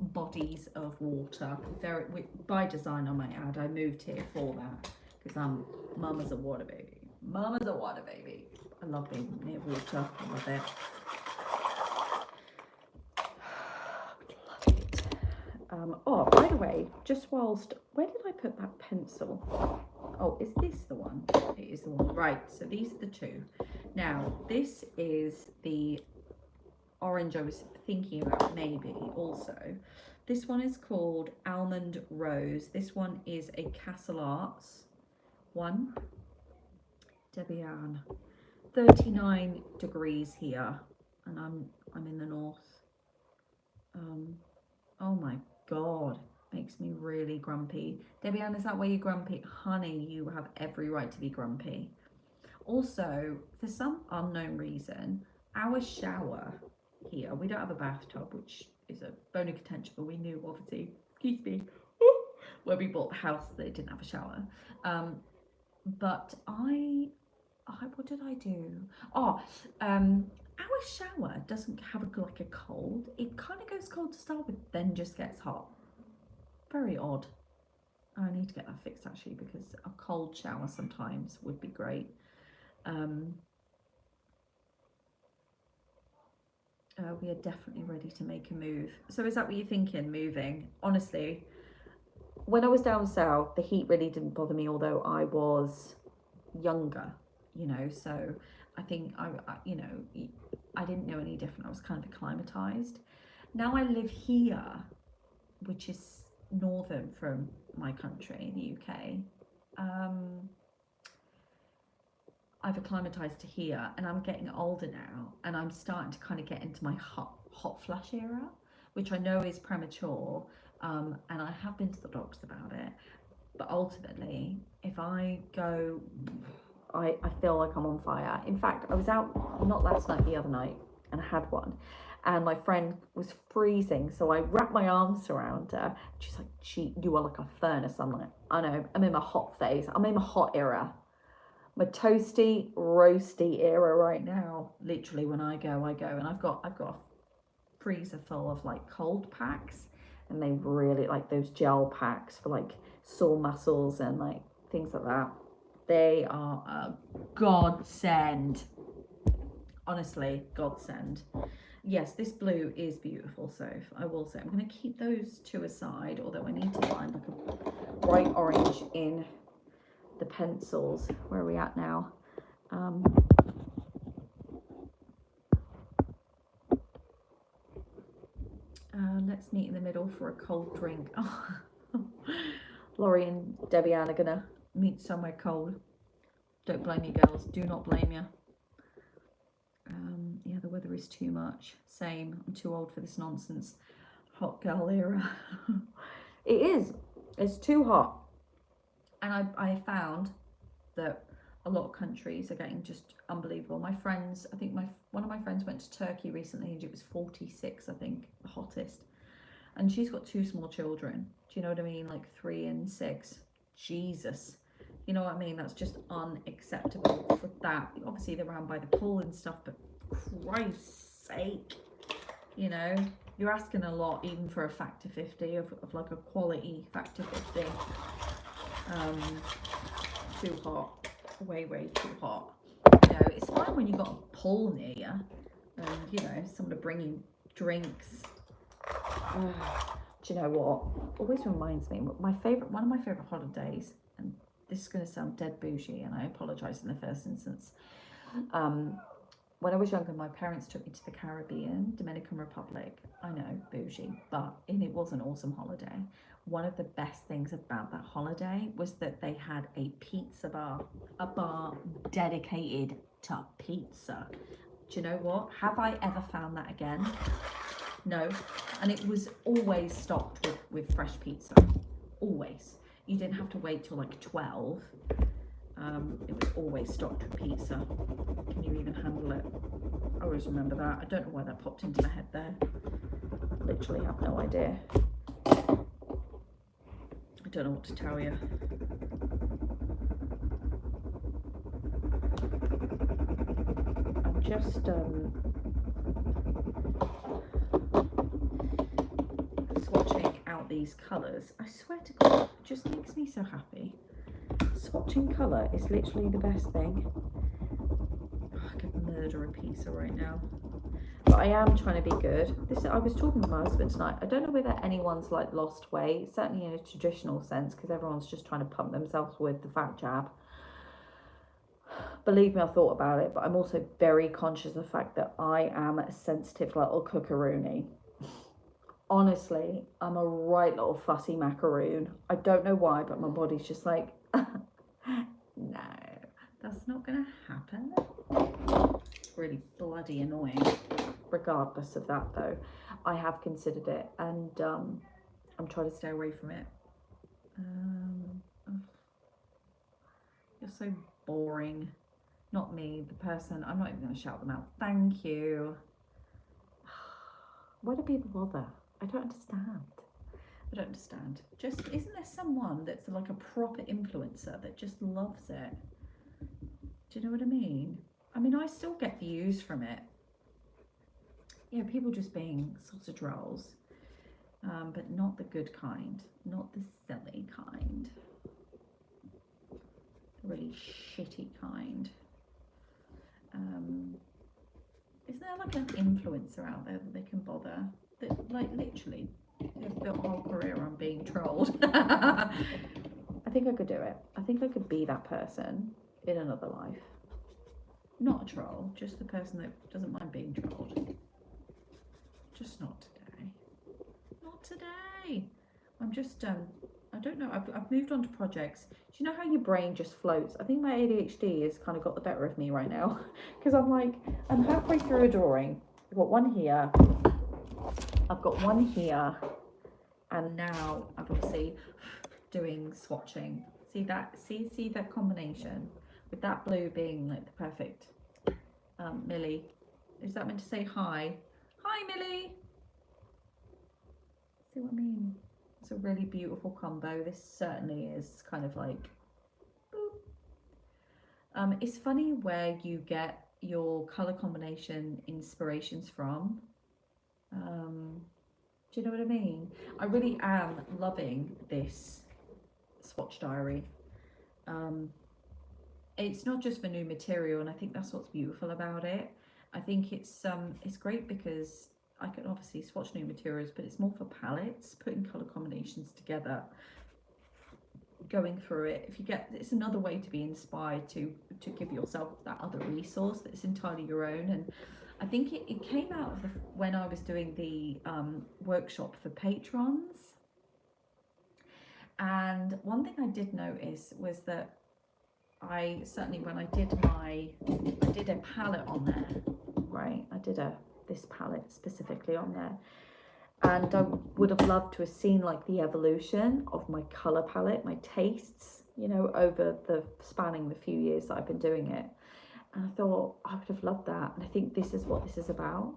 bodies of water. Very, by design, I might add. I moved here for that because I'm mama's a water baby. Mama's a water baby. I love being near water. I love it. Oh, by the way, just whilst, where did I put that pencil? Oh, is this the one? It is the one. Right, so these are the two. Now, this is the orange I was thinking about maybe also. This one is called Almond Rose. This one is a Castle Arts one. Debbie Ann. 39 degrees here, and I'm in the north. Oh my God, makes me really grumpy. Debbie Ann, is that why you're grumpy? Honey, you have every right to be grumpy. Also, for some unknown reason, our shower here, we don't have a bathtub, which is a bone of contention, but we knew, obviously, excuse me, when we bought the house, they didn't have a shower. But what did I do? Oh, our shower doesn't have like a cold. It kind of goes cold to start with, then just gets hot. Very odd. I need to get that fixed actually, because a cold shower sometimes would be great. We are definitely ready to make a move. So is that what you're thinking, moving? Honestly, when I was down south, the heat really didn't bother me, although I was younger, you know, so I think I didn't know any different. I was kind of acclimatized. Now I live here, which is northern from my country, the UK. I've acclimatized to here, and I'm getting older now, and I'm starting to kind of get into my hot flush era, which I know is premature, and I have been to the doctors about it, but ultimately, if I go, I feel like I'm on fire. In fact, I was out, not last night, the other night, and I had one, and my friend was freezing, so I wrapped my arms around her. She's like, you are like a furnace. I'm like, I know, I'm in my hot phase, I'm in my hot era. My toasty, roasty era right now. Literally, when I go, and I've got a freezer full of like cold packs, and they really like those gel packs for like sore muscles and like things like that. They are a godsend. Honestly, godsend. Yes, this blue is beautiful, so I will say I'm going to keep those two aside, although I need to find like a bright orange in the pencils. Where are we at now? Let's meet in the middle for a cold drink. Laurie and Debbie Ann are gonna meet somewhere cold. Don't blame you, girls. Do not blame you. Yeah, the weather is too much. Same. I'm too old for this nonsense. Hot girl era. It is. It's too hot. And I found that a lot of countries are getting just unbelievable. My friends, I think one of my friends went to Turkey recently, and it was 46, I think, the hottest. And she's got 2 small children. Do you know what I mean? Like 3 and 6. Jesus. You know what I mean? That's just unacceptable for that. Obviously, they're around by the pool and stuff, but Christ's sake, you know, you're asking a lot even for a factor 50 of like a quality factor 50. Too hot. Way too hot. You know, it's fine when you've got a pool near you, and you know, someone to bring you drinks. Do you know what? Always reminds me, one of my favourite holidays, and this is going to sound dead bougie, and I apologise in the first instance. When I was younger, my parents took me to the Caribbean, Dominican Republic. I know, bougie, and it was an awesome holiday. One of the best things about that holiday was that they had a pizza bar, a bar dedicated to pizza. Do you know what? Have I ever found that again? No. And it was always stocked with fresh pizza. Always. You didn't have to wait till like 12. It was always stocked with pizza. Can you even handle it? I always remember that. I don't know why that popped into my head there. Literally have no idea. I don't know what to tell you. I'm just swatching out these colours. I swear to God, it just makes me so happy. Swatching colour is literally the best thing. Oh, I could murder a pizza right now. But I am trying to be good. I was talking to my husband tonight. I don't know whether anyone's like lost weight, certainly in a traditional sense, because everyone's just trying to pump themselves with the fat jab. Believe me, I thought about it, but I'm also very conscious of the fact that I am a sensitive little cookaroony. Honestly, I'm a right little fussy macaroon. I don't know why, but my body's just like, no, that's not going to happen. It's really bloody annoying. Regardless of that, though, I have considered it, and I'm trying to stay away from it. You're so boring. Not me, the person. I'm not even going to shout them out. Thank you. Why do people bother? I don't understand. I don't understand. Just, isn't there someone that's like a proper influencer that just loves it? Do you know what I mean? I mean, I still get views from it. Yeah, people just being sausage rolls, but not the good kind, not the silly kind, the really shitty kind. Is there like an influencer out there that they can bother? That like literally they've built a whole career on being trolled. I think I could do it. I think I could be that person in another life. Not a troll, just the person that doesn't mind being trolled. Just not today. Not today. I'm just I don't know. I've moved on to projects. Do you know how your brain just floats? I think my ADHD has kind of got the better of me right now, because I'm halfway through a drawing. I've got one here. I've got one here, and now I'm obviously doing swatching. See that? See that combination with that blue being like the perfect. Millie, is that meant to say hi? Hi, Millie. See what I mean? It's a really beautiful combo. This certainly is kind of like, boop. It's funny where you get your color combination inspirations from. Do you know what I mean? I really am loving this swatch diary. It's not just for new material, and I think that's what's beautiful about it. I think it's great because I can obviously swatch new materials, but it's more for palettes, putting color combinations together, going through it. It's another way to be inspired to give yourself that other resource that's entirely your own. And I think it came out of when I was doing the workshop for patrons. And one thing I did notice was that I certainly, when I did a palette on there, right? I did this palette specifically on there, and I would have loved to have seen like the evolution of my color palette, my tastes, you know, over the spanning the few years that I've been doing it. And I thought I would have loved that, and I think this is what this is about,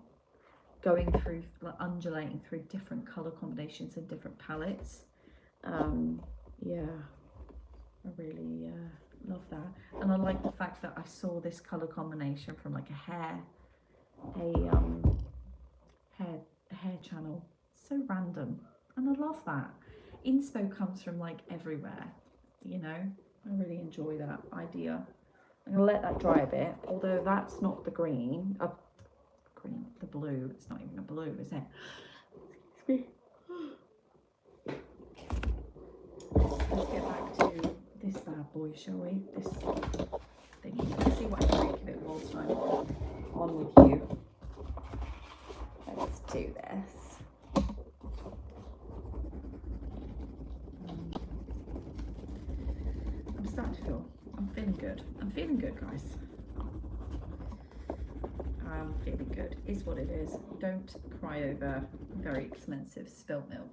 going through, like, undulating through different color combinations and different palettes. Yeah, I really love that. And I like the fact that I saw this color combination from like a hair channel. So random, and I love that. Inspo comes from like everywhere, you know. I really enjoy that idea. I'm gonna let that dry a bit, although that's not the green. green, the blue. It's not even a blue, is it? Excuse me. Let's get back to this bad boy, shall we? This thing. Let's see what I can make of it whilst I'm on with you. Let's do this. I'm starting to feel, I'm feeling good. I'm feeling good, guys. I'm feeling good, is what it is. Don't cry over very expensive spilt milk.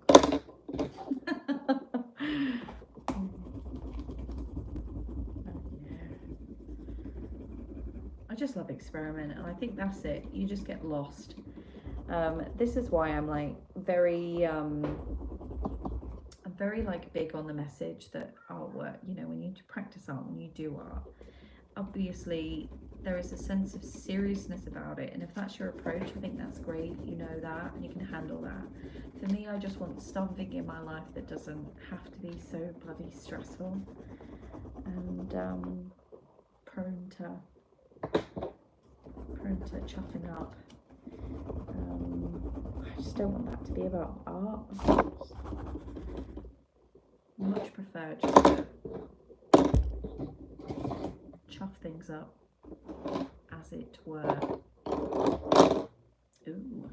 I just love experiment, and I think that's it. You just get lost. This is why I'm like very I'm very like big on the message that artwork, you know, when you practice art, when you do art, obviously there is a sense of seriousness about it, and if that's your approach, I think that's great. You know that, and you can handle that. For me, I just want something in my life that doesn't have to be so bloody stressful and prone to chuffing up. I just don't want that to be about art. I much prefer just to chuff things up, as it were. Ooh.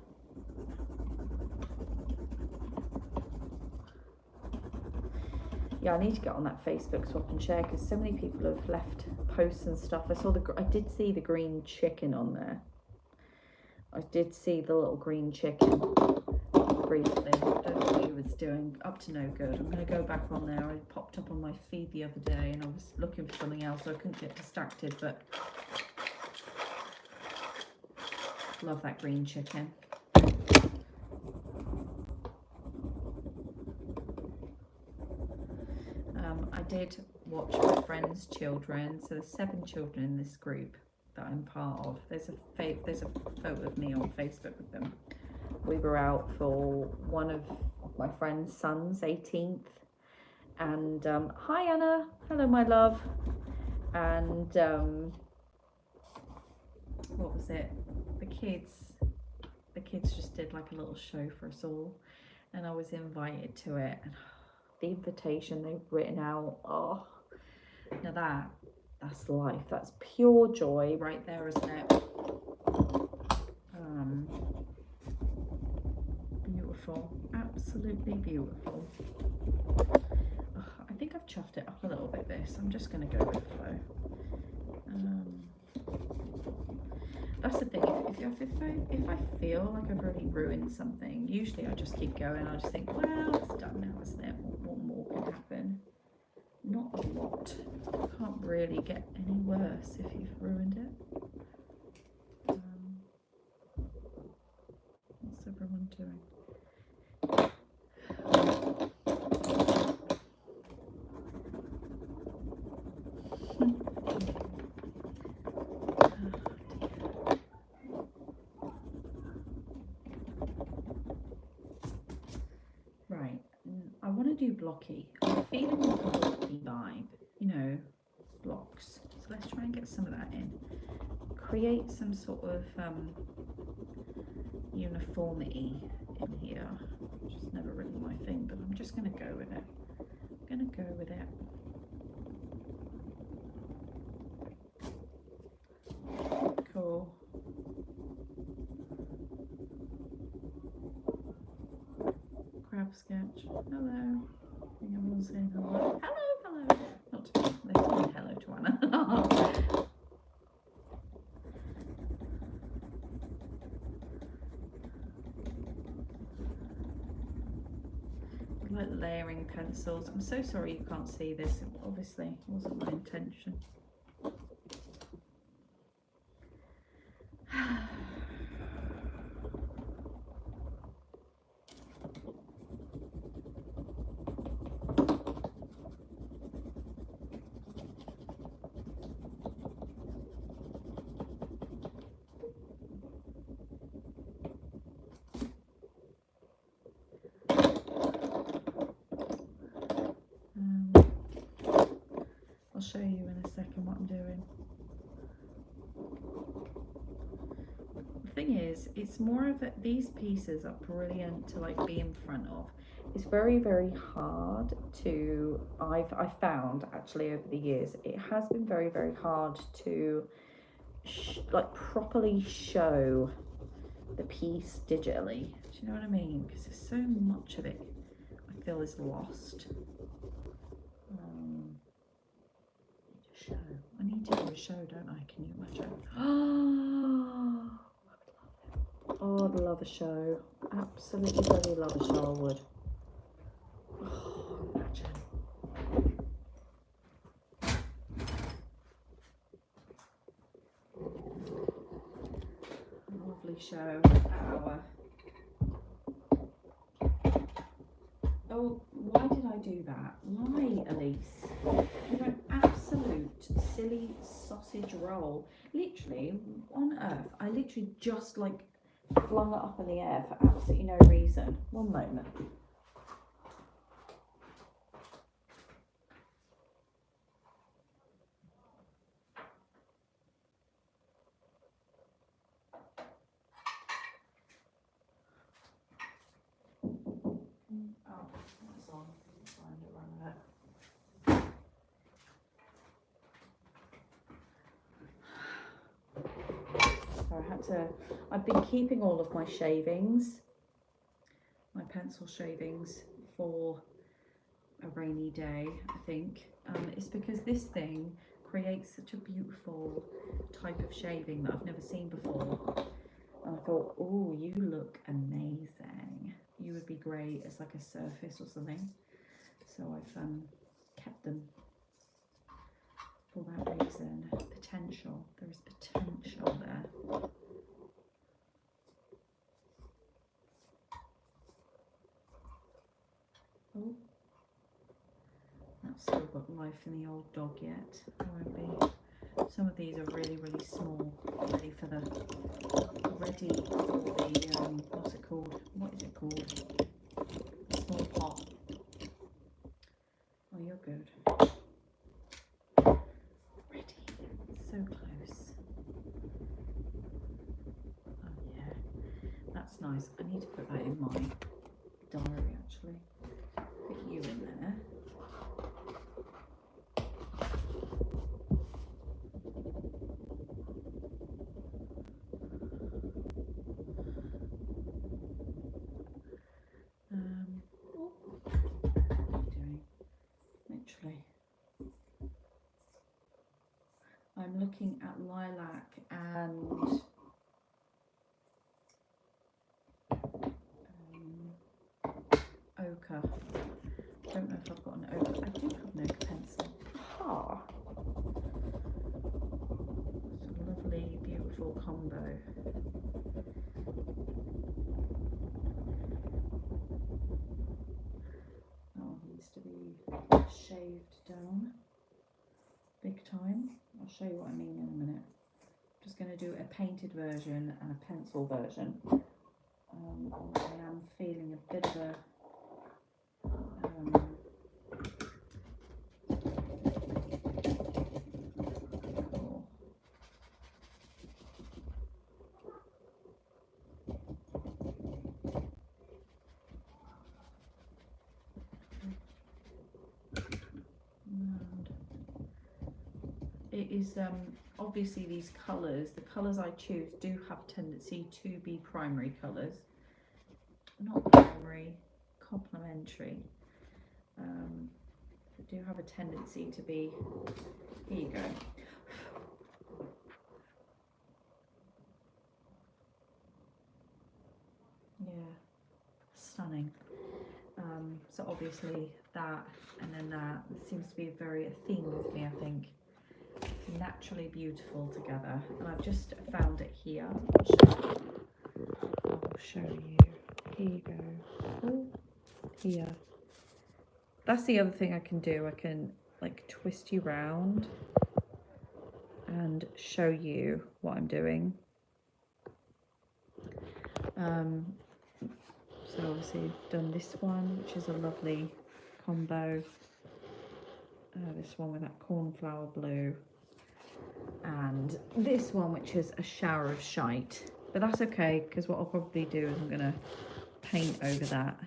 Yeah, I need to get on that Facebook swap and share, because so many people have left posts and stuff. I did see the green chicken on there. I did see the little green chicken briefly. Don't know what he was doing. Up to no good. I'm going to go back on there. I popped up on my feed the other day and I was looking for something else, so I couldn't get distracted, but love that green chicken. I did watch my friend's children. So there's 7 children in this group that I'm part of. There's a photo of me on Facebook with them. We were out for one of my friend's son's 18th, and hi Anna, hello my love. And what was it? The kids just did like a little show for us all, and I was invited to it. And the invitation they've written out, oh, now that's life. That's pure joy right there, isn't it? Beautiful, absolutely beautiful. I think I've chuffed it up a little bit, this. I'm just going to go with the flow. That's the thing, if I feel like I've already ruined something, usually I just keep going. I just think, well, it's done now, isn't it? What more can happen? Not a lot. Can't really get any worse if you've ruined it. What's everyone doing? Right, I want to do blocky. I'm feeling like a blocky vibe, you know, blocks. So let's try and get some of that in. Create some sort of uniformity in here, which is never really my thing, but I'm just going to go with it. I'm going to go with it. Cool. Crab sketch. Hello. I think everyone's saying hello. Hello, hello. Not to me. They're saying hello to Anna. I like layering pencils. I'm so sorry you can't see this. It obviously wasn't my intention. I'll show you in a second it's more of these pieces are brilliant to like be in front of. It's very, very hard to, I found actually over the years, it has been very, very hard to like properly show the piece digitally. Do you know what I mean? Because there's so much of it I feel is lost. I need to do a show, don't I? Can you imagine? Oh, I'd love a show. Absolutely bloody love a show, I would. Oh, imagine. A lovely show. Hour. Oh, why did I do that? Why, Elise? You're an absolute silly sausage roll. Literally, on earth, I literally just like flung it up in the air for absolutely no reason. One moment. Oh, that's on. Find it, run of it. So I've been keeping all of my shavings, my pencil shavings, for a rainy day, I think. It's because this thing creates such a beautiful type of shaving that I've never seen before. And I thought, oh, you look amazing. You would be great as like a surface or something. So I've kept them for that reason. Potential. There is potential there. Oh, that's still got life in the old dog yet. There won't be. Some of these are really, really small, ready for the what's it called? What is it called? A small pot. Oh, you're good. Ready. So close. Oh yeah, that's nice. I need to put that in my diary actually. Put you in there. I'm looking at lilac and ochre. I don't know if I've got an ochre. I do have an ochre pencil. Ah, it's a lovely, beautiful combo. Oh, needs to be shaved down big time. I'll show you what I mean in a minute. I'm just going to do a painted version and a pencil version. I am feeling a bit of a it is obviously these colours, the colours I choose do have tendency to be primary colours. Not primary, complementary. They do have a tendency to be, here you go. Yeah, stunning. So obviously that and then that seems to be a theme with me, I think. Naturally beautiful together, and I've just found it here. I'll show you. Here you go. Oh, here. That's the other thing I can do. I can like twist you round and show you what I'm doing. So obviously I've done this one, which is a lovely combo. This one with that cornflower blue. And this one, which is a shower of shite, But that's okay, because what I'll probably do is I'm going to paint over that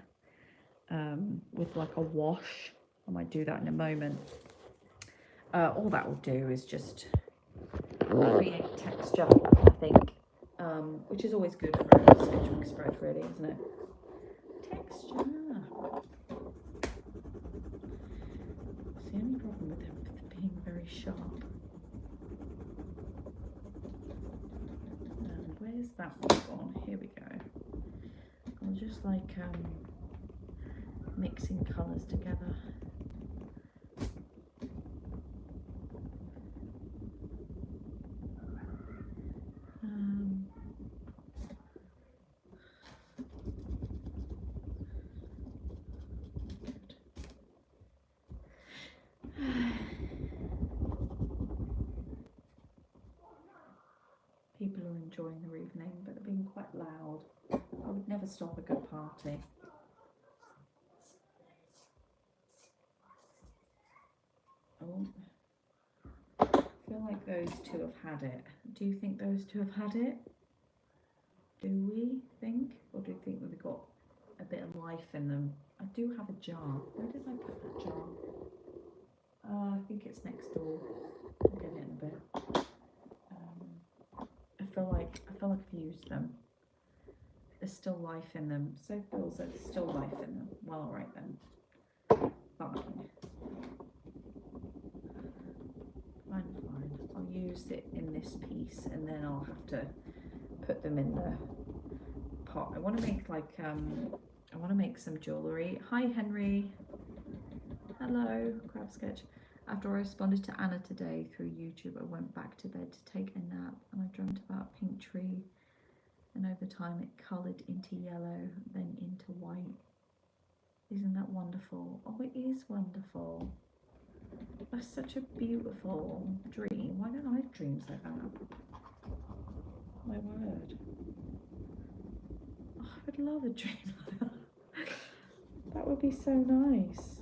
with like a wash. I might do that in a moment. All that will do is just create texture, I think, which is always good for a sketchbook spread, really, isn't it? Texture. It's the only problem with them being very sharp. And where's that one gone? Here we go. I'll just like mixing colours together. People are enjoying their evening, but they're being quite loud. I would never stop a good party. Oh, I feel like those two have had it. Do you think those two have had it? Do we think? Or do you think that they've got a bit of life in them? I do have a jar. Where did I put that jar? I think it's next door. I'll get it in a bit. I feel like I've used them. There's still life in them. So feels there's still life in them. Well, all right then. Fine. Fine. I'll use it in this piece, and then I'll have to put them in the pot. I want to make like I want to make some jewellery. Hi Henry. Hello, Crab Sketch. After I responded to Anna today through YouTube, I went back to bed to take a nap, and I dreamt about a pink tree, and over time it coloured into yellow, then into white. Isn't that wonderful? Oh, it is wonderful. That's such a beautiful dream. Why don't I have dreams like that? My word. Oh, I would love a dream like that. That would be so nice.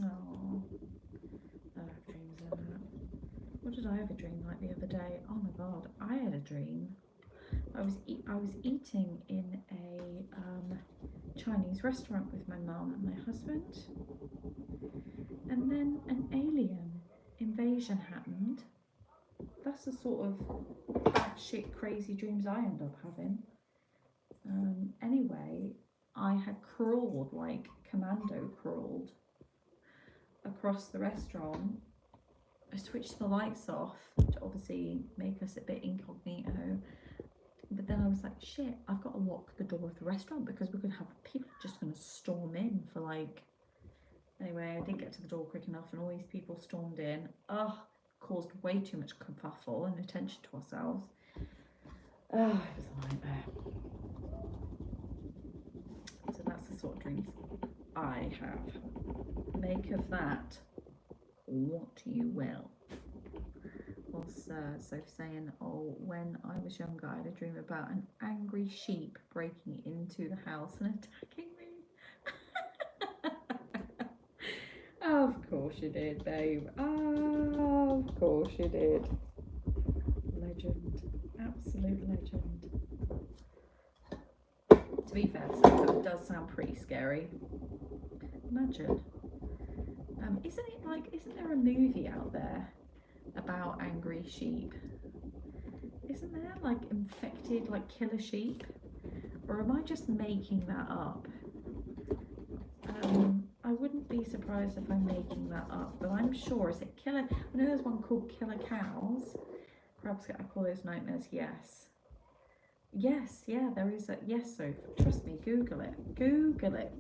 Oh, I have dreams like that. What did I have a dream like the other day? Oh my god, I had a dream. I was eating in a Chinese restaurant with my mum and my husband, and then an alien invasion happened. That's the sort of batshit crazy dreams I end up having. Anyway, I had crawled, like commando crawled, across the restaurant. I switched the lights off to obviously make us a bit incognito, but then I was like, shit, I've got to lock the door of the restaurant because we're going to have people just going to storm in for like... Anyway, I didn't get to the door quick enough, and all these people stormed in. Caused way too much kerfuffle and attention to ourselves. It was a nightmare. So that's the sort of dreams I have. Make of that what you will. Was Soph saying, oh, when I was younger, I had a dream about an angry sheep breaking into the house and attacking me. Of course you did, babe. Oh, of course you did. Legend. Absolute legend. To be fair, it does sound pretty scary. Imagine. Isn't there a movie out there about angry sheep? Isn't there like infected, like killer sheep? Or am I just making that up? I wouldn't be surprised if I'm making that up, but I'm sure. Is it killer? I know there's one called Killer Cows. Perhaps I call those nightmares. Yes. Yes, yeah, there is a... Yes, so trust me, Google it. Google it.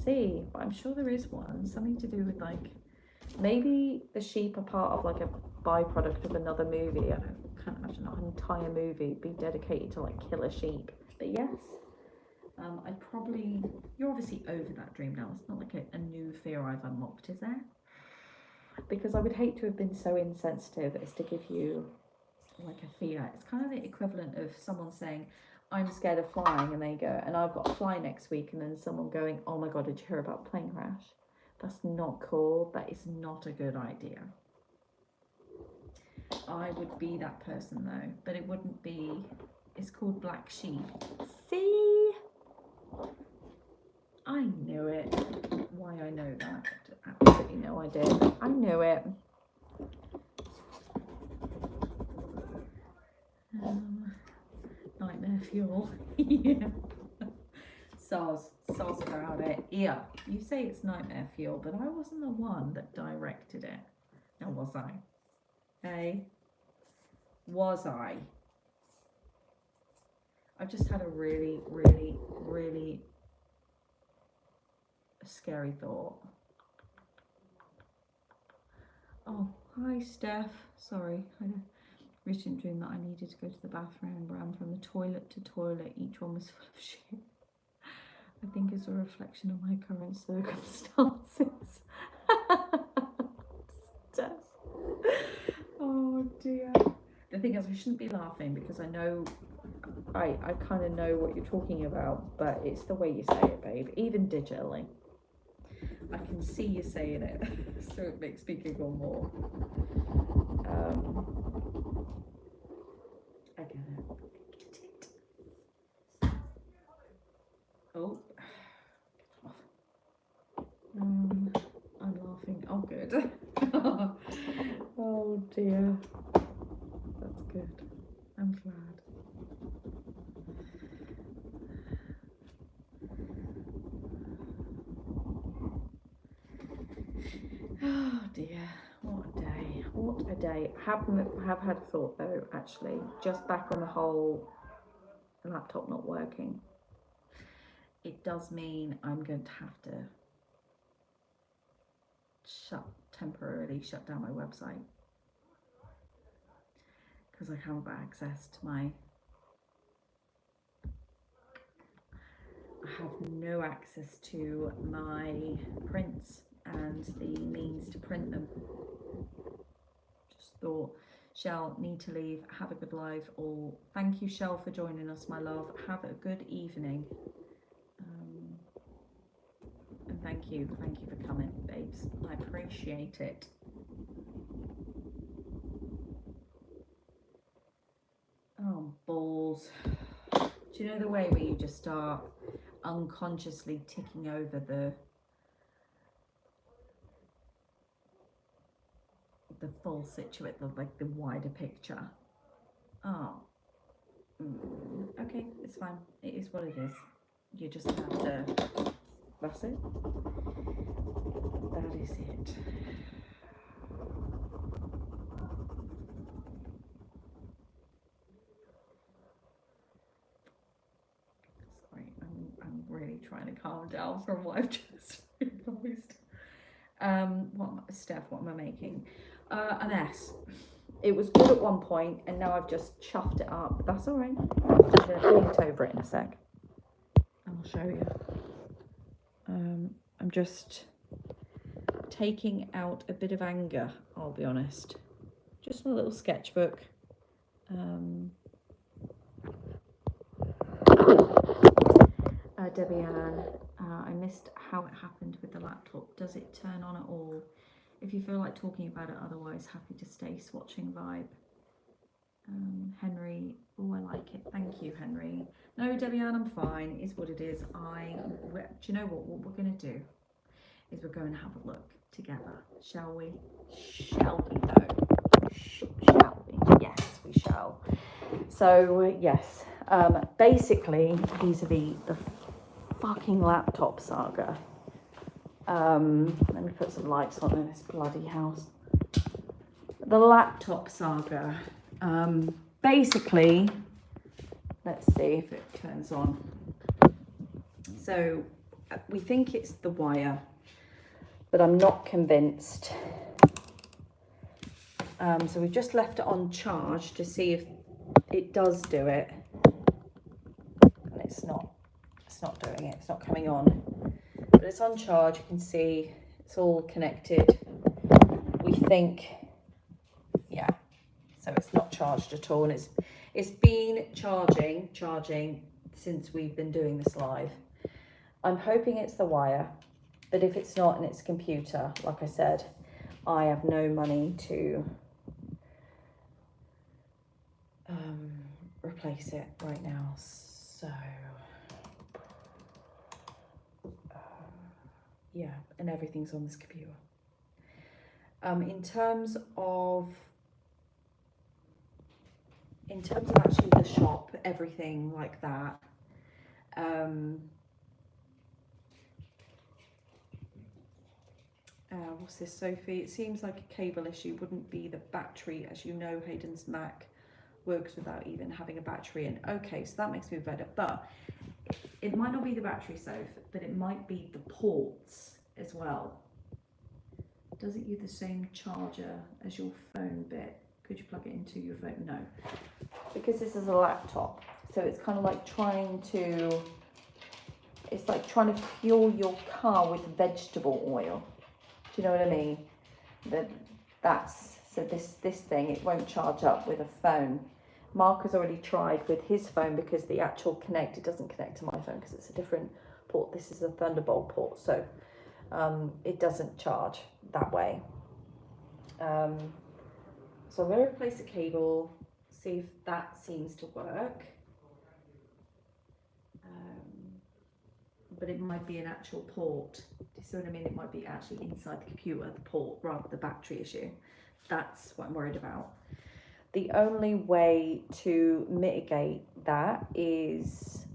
See, but I'm sure there is one. Something to do with like... Maybe the sheep are part of like a byproduct of another movie. I can't imagine an entire movie be dedicated to like killer sheep. But yes. I'd probably... You're obviously over that dream now. It's not like a new fear I've unlocked, is there? Because I would hate to have been so insensitive as to give you like a fear. It's kind of the equivalent of someone saying, I'm scared of flying, and they go, and I've got to fly next week, and then someone going, oh my god, did you hear about a plane crash? That's not cool. That is not a good idea. I would be that person though, but it wouldn't be, it's called Black Sheep. See? I knew it. Why I know that? Absolutely no idea. I knew it. Nightmare fuel. Yeah. Soz about it. Yeah, you say it's nightmare fuel, but I wasn't the one that directed it. Now was I? Hey? Was I? I've just had a really, really, really scary thought. Oh, hi Steph. Sorry, I had a recent dream that I needed to go to the bathroom and ran from the toilet to toilet. Each one was full of shit. I think it's a reflection of my current circumstances. Steph. Oh dear. The thing is, I shouldn't be laughing because I know, I kind of know what you're talking about, but it's the way you say it, babe, even digitally. I can see you saying it, so it makes me giggle more. I get it. Oh, get off. I'm laughing. Oh, good. Oh dear. That's good. I'm glad. Oh dear, what a day, what a day. Have had a thought though, actually, just back on the whole laptop not working. It does mean I'm going to have to temporarily shut down my website because I haven't got access to I have no access to my prints and the means to print them. Just thought, Shell, need to leave, have a good life all. Thank you, Shell, for joining us, my love. Have a good evening. And thank you for coming, babes. I appreciate it. Oh, balls. Do you know the way where you just start unconsciously ticking over the full situation, like the wider picture? Oh, okay, it's fine. It is what it is. You just have to. That's it. That is it. Sorry, I'm really trying to calm down from what I've just realised. Steph, what am I making? An S. It was good at one point, and now I've just chuffed it up. That's all right. I'm just going to paint over it in a sec. I'll show you. I'm just taking out a bit of anger, I'll be honest. Just a little sketchbook. Debbie Ann, I missed how it happened with the laptop. Does it turn on at all? If you feel like talking about it, otherwise happy to stay swatching vibe. Henry, oh, I like it. Thank you, Henry. No, Debbie Ann, I'm fine. It is what it is. Do you know what we're going to do? Is we're going to have a look together, shall we? Shall we though? Shall we? Yes, we shall. So, yes, basically, vis-a-vis the fucking laptop saga. Let me put some lights on in this bloody house. The laptop saga. Basically, let's see if it turns on. So we think it's the wire, but I'm not convinced. So we've just left it on charge to see if it does do it. And it's not doing it, it's not coming on. But it's on charge, you can see it's all connected. We think, yeah, so it's not charged at all, and it's been charging since we've been doing this live. I'm hoping it's the wire, but if it's not and it's a computer, like I said, I have no money to replace it right now. So, yeah, and everything's on this computer. In terms of actually the shop, everything like that, what's this, Sophie? It seems like a cable issue, wouldn't be the battery. As you know, Hayden's Mac works without even having a battery in. Okay, so that makes me better, but it might not be the battery, Soph, but it might be the ports as well. Does it use the same charger as your phone bit? Could you plug it into your phone? No, because this is a laptop, so it's kind of like trying to fuel your car with vegetable oil. Do you know what I mean? This thing, it won't charge up with a phone. Mark has already tried with his phone because the actual it doesn't connect to my phone because it's a different port. This is a Thunderbolt port, so it doesn't charge that way. So I'm going to replace the cable, see if that seems to work. But it might be an actual port. Do you see what I mean? It might be actually inside the computer, the port, rather than the battery issue. That's what I'm worried about. The only way to mitigate that is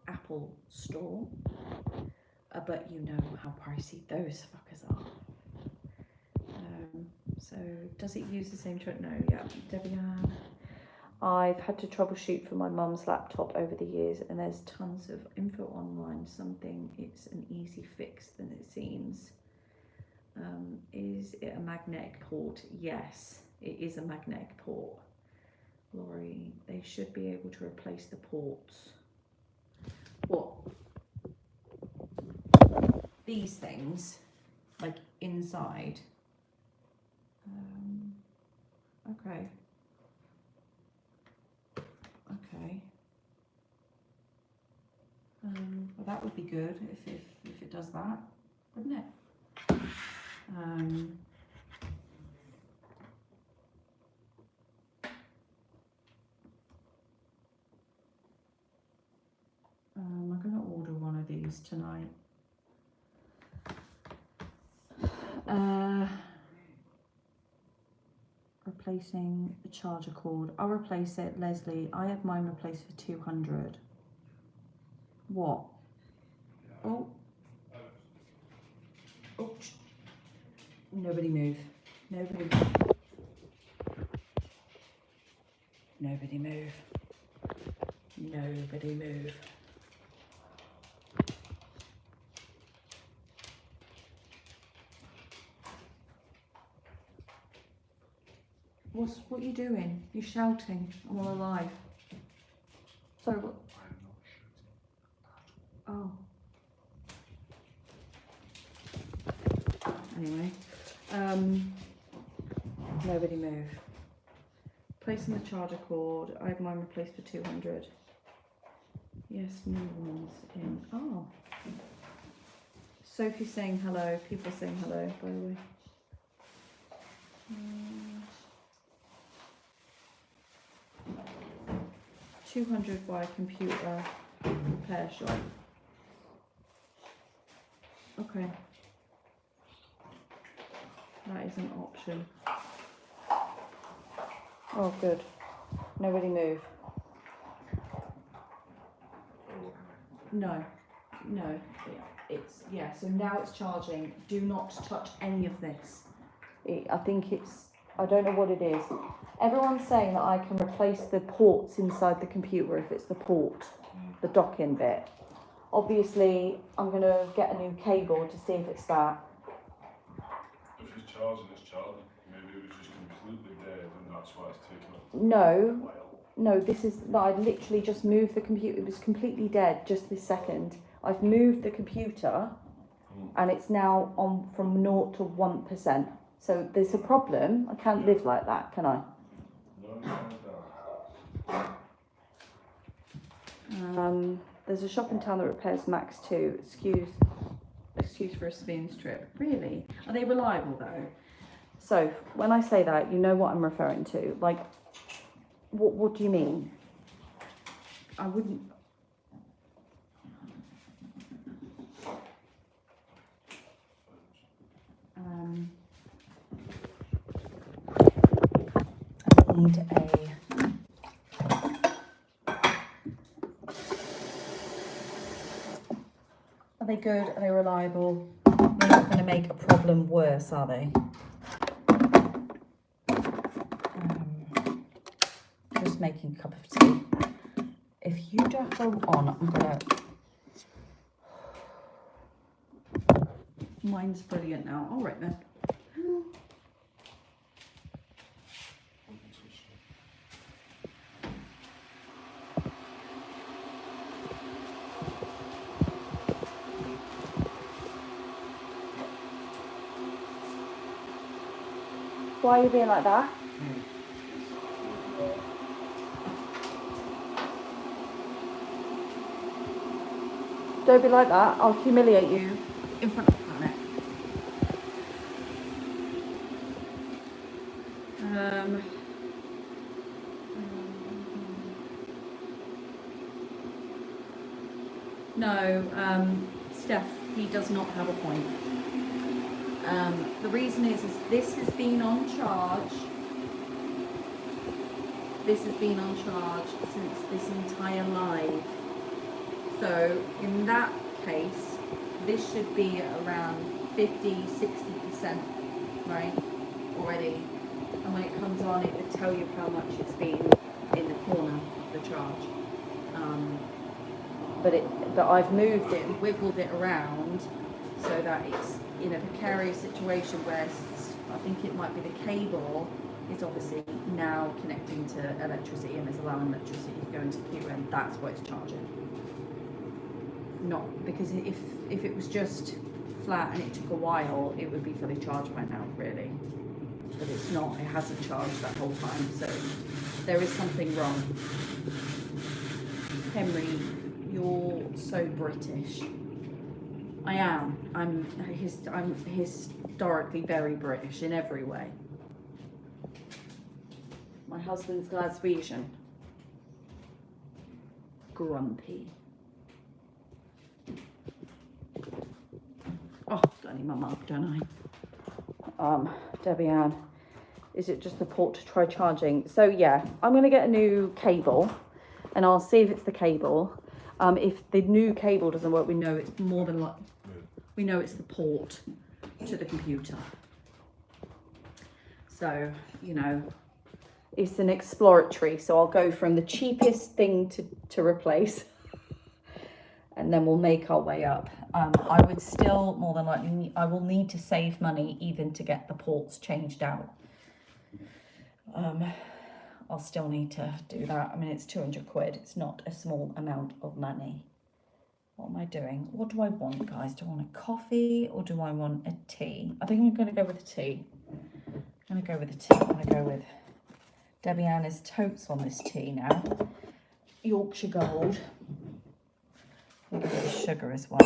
Apple Store. But you know how pricey those fuckers are. So does it use the same trick? No, yeah, Debian. I've had to troubleshoot for my mum's laptop over the years, and there's tons of info online. It's an easy fix than it seems. Is it a magnetic port? Yes, it is a magnetic port. Laurie, they should be able to replace the ports. What? These things, like inside. Okay. Okay. Well, that would be good if it does that, wouldn't it? I'm gonna order one of these tonight. Replacing the charger cord. I'll replace it, Leslie. I had mine replaced for 200. What? Oh. Oh. Nobody move. Nobody move. Nobody move. Nobody move. What are you doing? You're shouting. I'm all alive. Sorry, what? Oh. Anyway. Nobody move. Placing the charger cord. I have mine replaced for 200. Yes, new ones in. Oh. Sophie's saying hello. People are saying hello, by the way. 200 by computer repair shop. Okay. That is an option. Oh, good. Nobody move. No. So now it's charging. Do not touch any of this. I don't know what it is. Everyone's saying that I can replace the ports inside the computer if it's the port, the docking bit. Obviously, I'm going to get a new cable to see if it's that. If it's charging, it's charging. Maybe it was just completely dead and that's why it's taking up. No, this is, I literally just moved the computer. It was completely dead just this second. I've moved the computer and it's now on from 0 to 1%. So there's a problem. I can't live like that, can I? There's a shop in town that repairs Macs too. Excuse for a spoons trip. Really? Are they reliable though? So when I say that, you know what I'm referring to. Like, What do you mean? I wouldn't. I need a. Are they good? Are they reliable? They're not going to make a problem worse, are they? Just making a cup of tea. If you don't go on, I'm gonna. Mine's brilliant now. All right then. Why are you being like that? Don't be like that. I'll humiliate you in front of the planet. No, Steph, he does not have a point. The reason is this has been on charge. This has been on charge since this entire live. So in that case, this should be around 50-60%, right, already. And when it comes on, it will tell you how much it's been in the corner of the charge. But I've moved it and wiggled it around so that it's in a precarious situation where I think it might be the cable is obviously now connecting to electricity and is allowing electricity to go into Q, and that's what it's charging. Not because if it was just flat and it took a while, it would be fully charged by now, really. But it's not. It hasn't charged that whole time, so there is something wrong. Henry, you're so British. I am. I'm historically very British in every way. My husband's Glaswegian. Grumpy. Oh, I need my mug, don't I? Debbie Ann, is it just the port to try charging? So yeah, I'm gonna get a new cable, and I'll see if it's the cable. If the new cable doesn't work, we know it's more than like we know it's the port to the computer. So you know, it's an exploratory. So I'll go from the cheapest thing to replace. And then we'll make our way up. I would still, more than likely, I will need to save money even to get the ports changed out. I'll still need to do that. I mean, it's 200 quid. It's not a small amount of money. What am I doing? What do I want, guys? Do I want a coffee or do I want a tea? I think I'm going to go with a tea. I'm going to go with a tea. I'm going to go with Debbie Ann is totes on this tea now. Yorkshire Gold. A bit of sugar as well.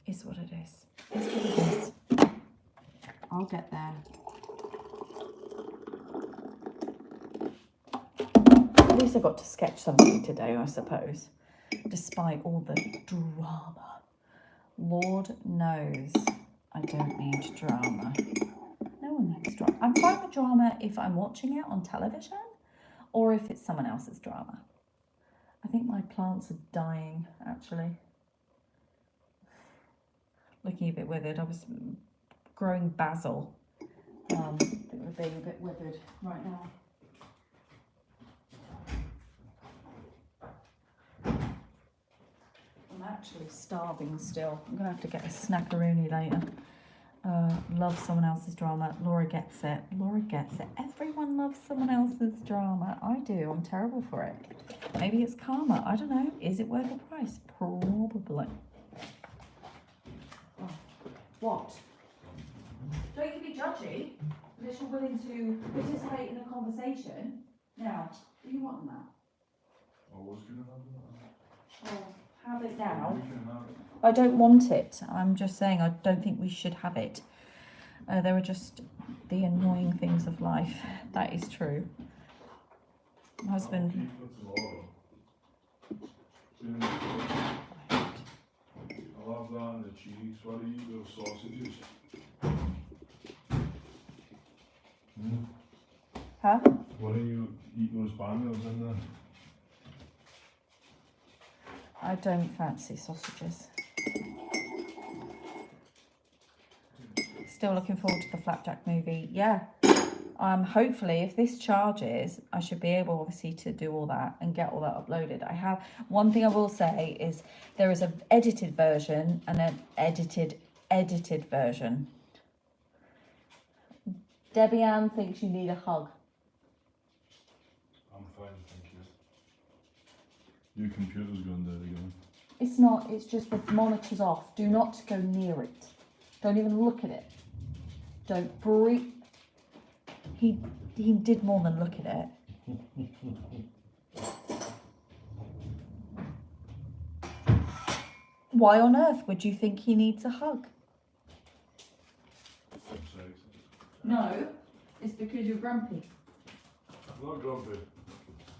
Is what it is. It's what it is. I'll get there. At least I got to sketch something today, I suppose. Despite all the drama. Lord knows I don't need drama. No one likes drama. I'm fine with drama if I'm watching it on television. Or if it's someone else's drama. I think my plants are dying, actually. Looking a bit withered. I was growing basil. I think we're being a bit withered right now. I'm actually starving still. I'm going to have to get a snackaroonie later. Love someone else's drama. Laura gets it. Laura gets it. Everyone loves someone else's drama. I do. I'm terrible for it. Maybe it's karma. I don't know. Is it worth the price? Probably. Oh, what? Don't you be judgy unless you're willing to participate in a conversation. Now, do you want that? I was going to have that. Oh, have it now. We can have it. I don't want it. I'm just saying I don't think we should have it. There are just the annoying things of life. That is true. My husband. I'll have that and the cheese. What do you eat those sausages? Huh? Why don't you eat those bangers in there? I don't fancy sausages. Still looking forward to the Flapjack movie. Yeah. Hopefully, if this charges, I should be able, obviously, to do all that and get all that uploaded. I have one thing I will say is there is an edited version and an edited version. Debbie Ann thinks you need a hug. I'm fine, thank you. Your computer's gone dead again. It's not. It's just the monitor's off. Do not go near it. Don't even look at it. Don't breathe. He did more than look at it. Why on earth would you think he needs a hug? No, it's because you're grumpy. I'm not grumpy.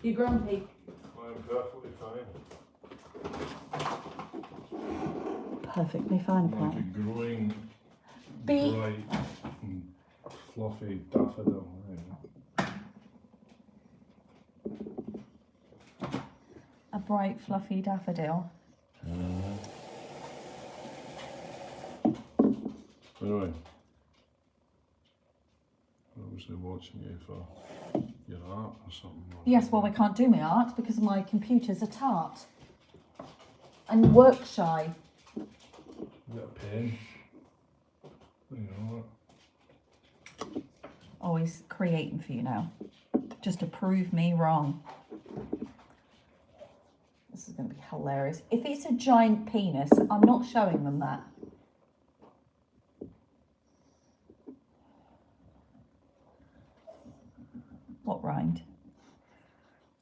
You're grumpy. I'm perfectly fine. Perfectly fine, I'm like a growing, bright, fluffy daffodil. A bright, fluffy daffodil. Anyway, obviously watching you for your art or something. Yes, well, we can't do my art because my computer's a tart. And work shy. You got a pen. You know what? Always creating for you now. Just to prove me wrong. This is going to be hilarious. If it's a giant penis, I'm not showing them that. What rhymed?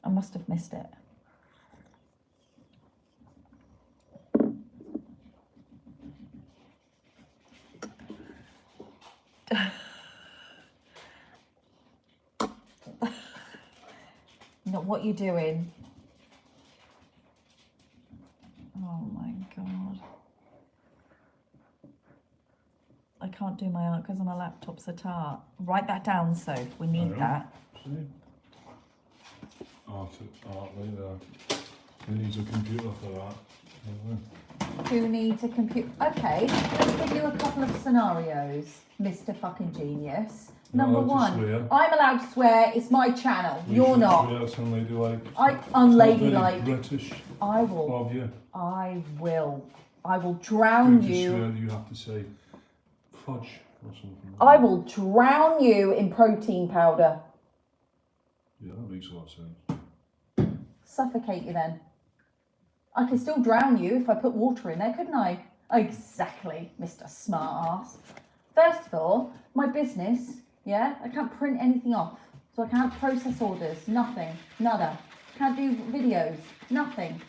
I must have missed it. No, what you doing? Oh my god. I can't do my art because my laptop's a tart. Write that down, Soph. We need that. See? Art like that. Who needs a computer for that? Who needs a computer? Okay, let's give you a couple of scenarios, Mr. Fucking Genius. Number one, I'm allowed to swear. It's my channel. You're not. That's unladylike. Unladylike. British. I will. Of you. I will drown you. Swear that you have to say fudge or something. I will drown you in protein powder. Yeah, that makes a lot of sense. Suffocate you then. I can still drown you if I put water in there, couldn't I? Exactly, Mr. Smartass. First of all, my business, yeah, I can't print anything off. So I can't process orders, nothing, nada. Can't do videos, nothing.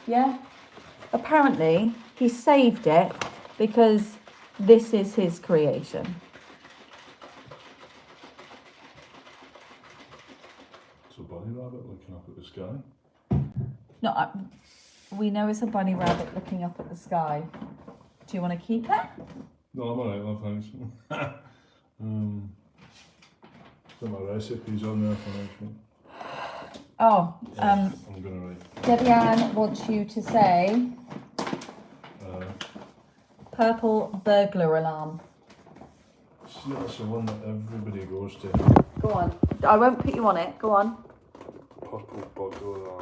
Yeah? Apparently, he saved it because this is his creation. It's a bunny rabbit looking up at the sky. No, we know it's a bunny rabbit looking up at the sky. Do you want to keep it? No, I'm alright, love, thanks. Got my recipes on there for next week. Oh, I'm gonna write. Debbie Ann wants you to say purple burglar alarm. See, that's the one that everybody goes to. Go on. I won't put you on it. Go on. Purple burglar alarm.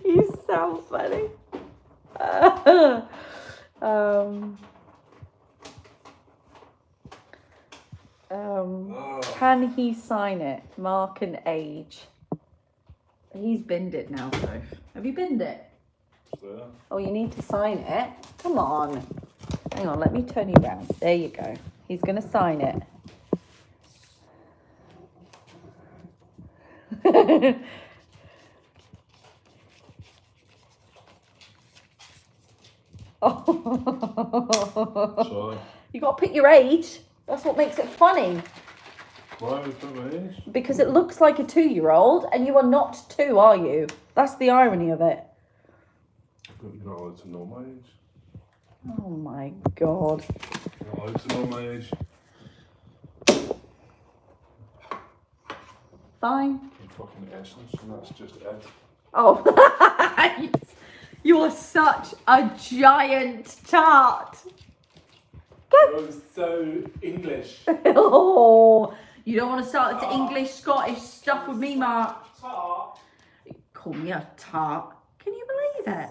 You sound funny. Can he sign it? Mark and age. He's binned it now, Soph. Have you binned it? It's there. Oh, you need to sign it. Come on. Hang on, let me turn you round. There you go. He's going to sign it. Sorry. You got to pick your age. That's what makes it funny. Why is that my age? Because it looks like a 2-year-old, and you are not 2, are you? That's the irony of it. But you're not allowed to know my age. Oh my god. You're not allowed to know my age. Fine. I'm fucking Essence, and that's just it. Oh. You're such a giant tart. You're so English. Oh, you don't want to start this English, Scottish stuff with me, Mark. Tart. Call me a tart. Can you believe it?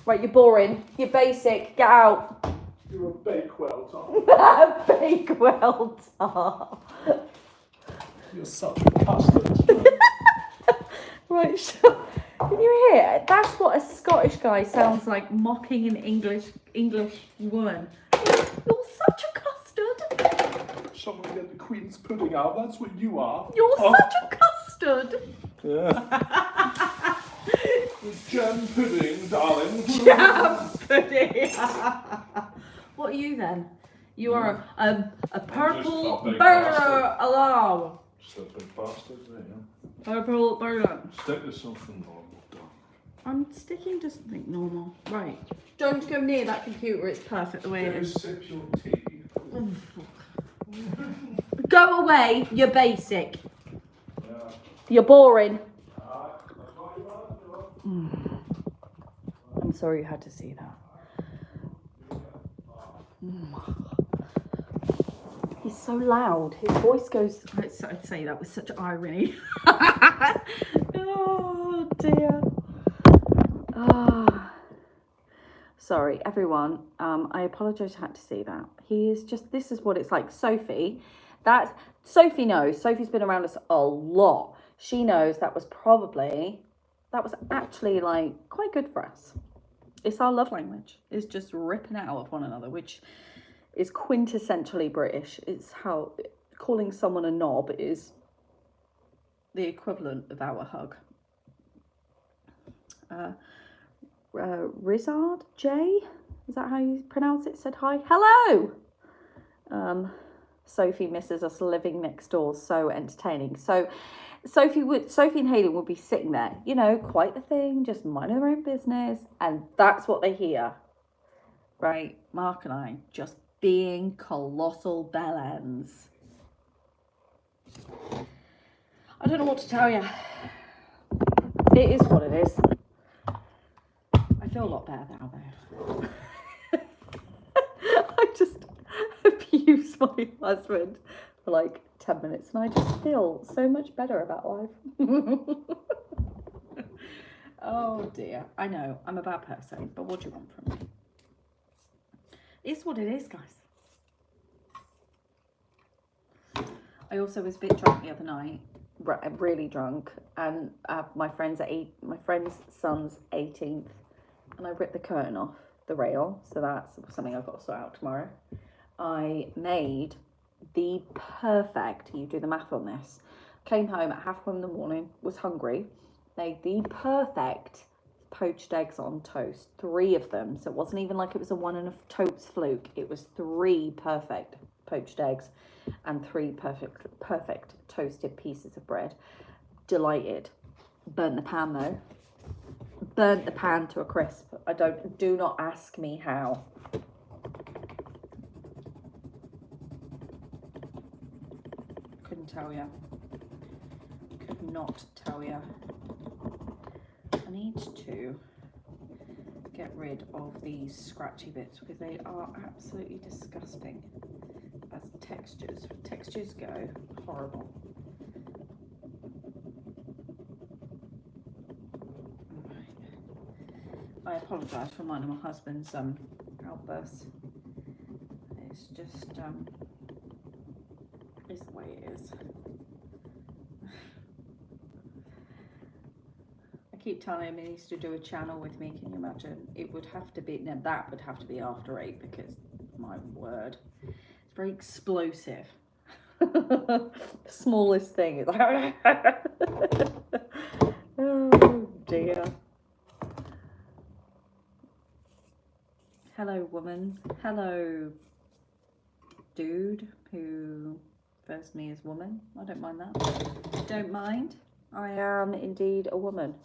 Right, you're boring. You're basic. Get out. You're a Bakewell tart. Bakewell tart. You're such a custard. Right, so can you hear? That's what a Scottish guy sounds like mocking an English woman. You're such a custard. Someone get the Queen's pudding out. That's what you are. You're such a custard. Yeah. The jam pudding, darling. Jam pudding. What are you then? You are a purple big burger bastard. alarm. Just a big bastard, there. Purple burger. Stick to something normal, darling. I'm sticking to something normal. Right. Don't go near that computer. It's perfect the way it Go is. sip your tea. Go away. You're basic. Yeah. You're boring. That's what you want to do. I'm sorry you had to see that. He's so loud. His voice goes. I'd say that with such irony. Oh dear. Sorry, everyone. I apologise. I had to see that. He is just. This is what it's like. Sophie. Sophie knows. Sophie's been around us a lot. She knows that was actually like quite good for us. It's our love language. It's just ripping out of one another, which is quintessentially British. It's how calling someone a knob is the equivalent of our hug. Rizard J, is that how you pronounce it? Said hi. Hello. Sophie misses us living next door. So entertaining. So Sophie and Hayden would be sitting there, you know, quite the thing, just minding their own business, and that's what they hear, right? Mark and I just being colossal bellends. I don't know what to tell you. It is what it is. I feel a lot better now, though. I just abused my husband for like 10 minutes and I just feel so much better about life. Oh dear. I know, I'm a bad person, but what do you want from me? It's what it is, guys. I also was a bit drunk the other night, really drunk, and my friend's son's 18th, and I ripped the curtain off the rail, so that's something I've got to sort out tomorrow. I made the perfect, you do the math on this, came home at 1:30 in the morning, was hungry, made the perfect poached eggs on toast, 3 of them, so it wasn't even like it was a one and a totes fluke, it was 3 perfect poached eggs and 3 perfect toasted pieces of bread. Delighted. Burnt the pan though. Burnt the pan to a crisp. Do not ask me how. Couldn't tell you. Could not tell you. I need to get rid of these scratchy bits because they are absolutely disgusting as textures. Textures go horrible. I apologise for mine and my husband's outbursts. It's just it's the way it is. I keep telling him he needs to do a channel with me. Can you imagine? It would have to be, no, that would have to be after 8 because my word, it's very explosive. Smallest thing is like oh dear. Hello, woman. Hello, dude who refers to me as woman. I don't mind that. Don't mind. I am indeed a woman.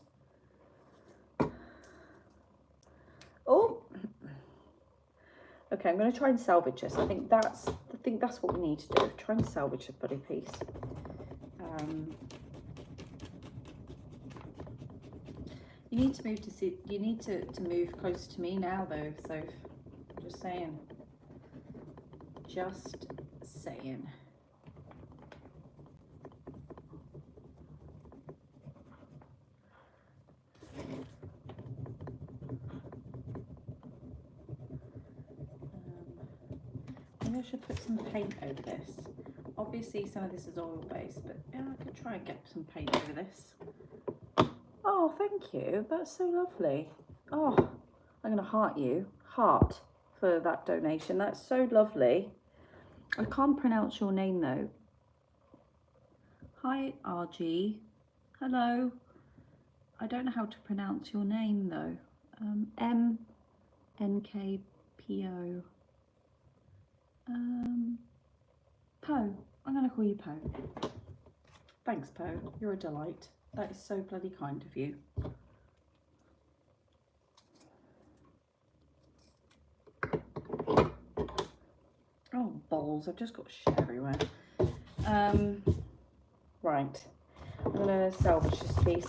Oh, okay. I'm going to try and salvage this. I think that's what we need to do. Try and salvage the bloody piece. You need to move to see. You need to move closer to me now, though. So, just saying. Just saying. Maybe I should put some paint over this. Obviously, some of this is oil based, but yeah, I could try and get some paint over this. Oh, thank you. That's so lovely. Oh, I'm going to heart for that donation. That's so lovely. I can't pronounce your name though. Hi, RG. Hello. I don't know how to pronounce your name though. MNKPO. Poe. I'm going to call you Poe. Thanks, Poe. You're a delight. That is so bloody kind of you. Oh, balls. I've just got shit everywhere. Right. I'm going to salvage this piece.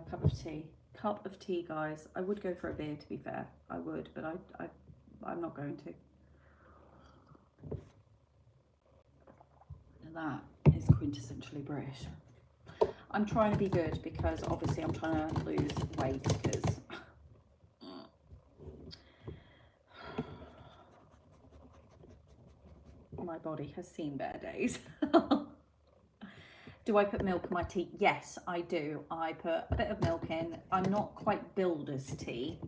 Cup of tea. Cup of tea, guys. I would go for a beer, to be fair. I would, but I'm not going to. That is quintessentially British. I'm trying to be good because obviously I'm trying to lose weight because my body has seen better days. Do I put milk in my tea? Yes, I do. I put a bit of milk in. I'm not quite builder's tea,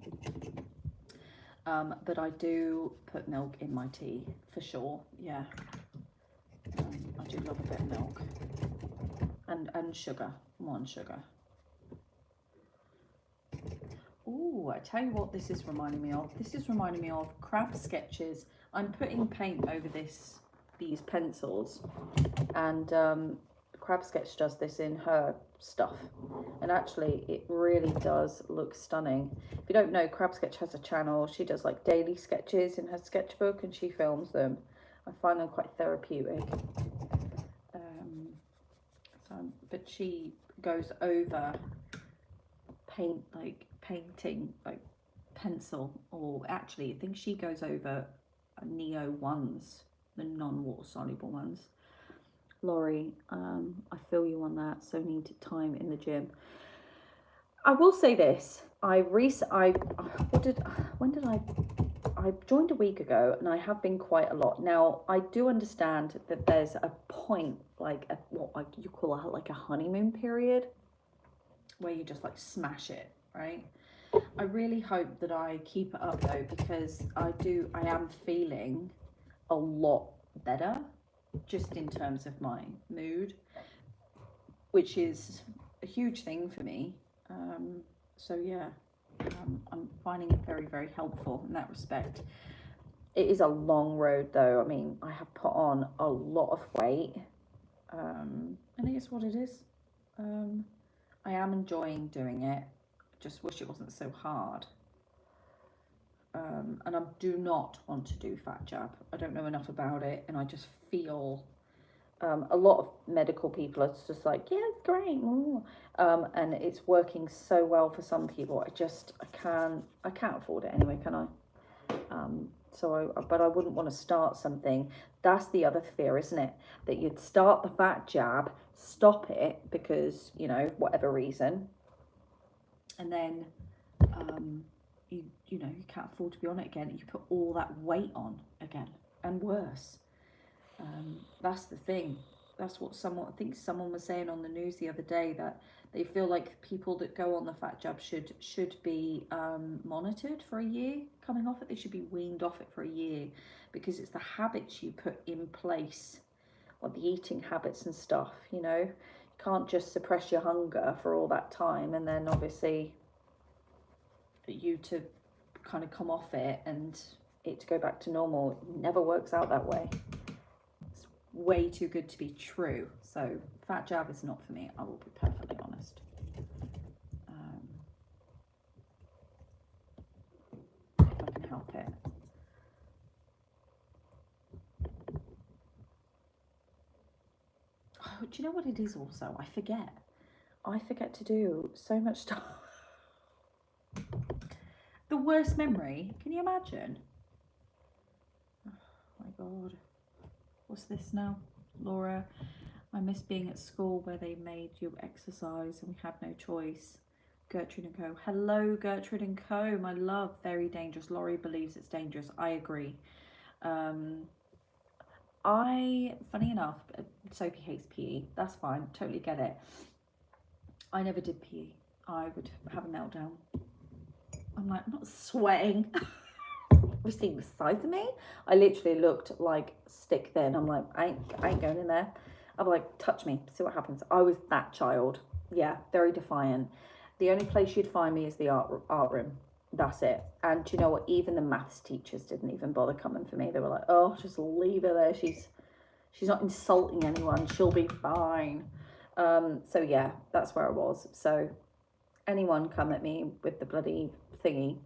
but I do put milk in my tea for sure. Yeah. I do love a bit of milk and sugar, one sugar. Oh, I tell you what this is reminding me of. This is reminding me of crab sketches. I'm putting paint over these pencils, and Crab Sketch does this in her stuff, and actually it really does look stunning. If you don't know, Crab Sketch has a channel. She does like daily sketches in her sketchbook and she films them. I find them quite therapeutic. But she goes over painting like pencil, or actually I think she goes over Neo ones, the non-water soluble ones. Laurie, I feel you on that. So needed time in the gym. I will say this. I joined a week ago, and I have been quite a lot. Now, I do understand that there's a point, like what you call like a honeymoon period, where you just like smash it, right? I really hope that I keep it up though, because I am feeling a lot better, just in terms of my mood, which is a huge thing for me. So yeah, I'm finding it very, very helpful in that respect. It is a long road though. I mean, I have put on a lot of weight, and it is what it is. I am enjoying doing it. Just wish it wasn't so hard. And I do not want to do fat jab. I don't know enough about it, and I just feel a lot of medical people are just like, yeah, it's great, and it's working so well for some people. I can't afford it anyway, can I? But I wouldn't want to start something. That's the other fear, isn't it? That you'd start the fat jab, stop it because, you know, whatever reason, and then you can't afford to be on it again. You put all that weight on again, and worse. That's the thing. That's what I think someone was saying on the news the other day, that they feel like people that go on the fat jab should be monitored for a year coming off it. They should be weaned off it for a year, because it's the habits you put in place, like the eating habits and stuff. You know, you can't just suppress your hunger for all that time and then obviously you to kind of come off it and it to go back to normal. It never works out that way. It's way too good to be true. So fat jab is not for me, I will be perfectly honest. If I can help it. Oh, do you know what it is also? I forget to do so much stuff. The worst memory, can you imagine? Oh my God. What's this now? Laura, I miss being at school where they made you exercise and we had no choice. Gertrude and Co. Hello, Gertrude and Co. My love, very dangerous. Laurie believes it's dangerous. I agree. Funny enough, Sophie hates PE. That's fine, totally get it. I never did PE. I would have a meltdown. I'm like, I'm not sweating. Obviously, the size of me, I literally looked like stick thin. I'm like, I ain't going in there. I'm like, touch me, see what happens. I was that child. Yeah, very defiant. The only place you'd find me is the art room. That's it. And do you know what? Even the maths teachers didn't even bother coming for me. They were like, oh, just leave her there. She's not insulting anyone. She'll be fine. So yeah, that's where I was. So anyone come at me with the bloody thingy.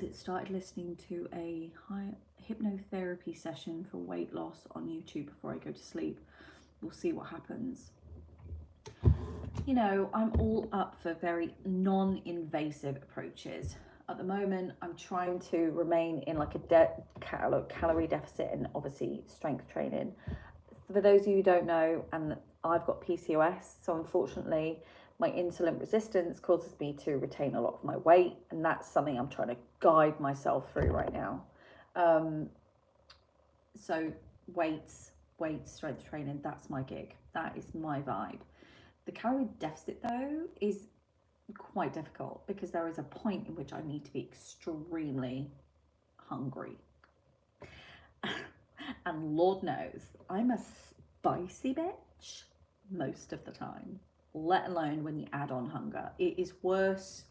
It started listening to a hypnotherapy session for weight loss on YouTube before I go to sleep. We'll see what happens. You know, I'm all up for very non-invasive approaches. At the moment, I'm trying to remain in like a calorie deficit and obviously strength training. For those of you who don't know, and I've got PCOS, so unfortunately my insulin resistance causes me to retain a lot of my weight, and that's something I'm trying to guide myself through right now. So weights, strength training, that's my gig. That is my vibe. The calorie deficit though is quite difficult because there is a point in which I need to be extremely hungry. And Lord knows, I'm a spicy bitch most of the time, let alone when you add on hunger. It is worse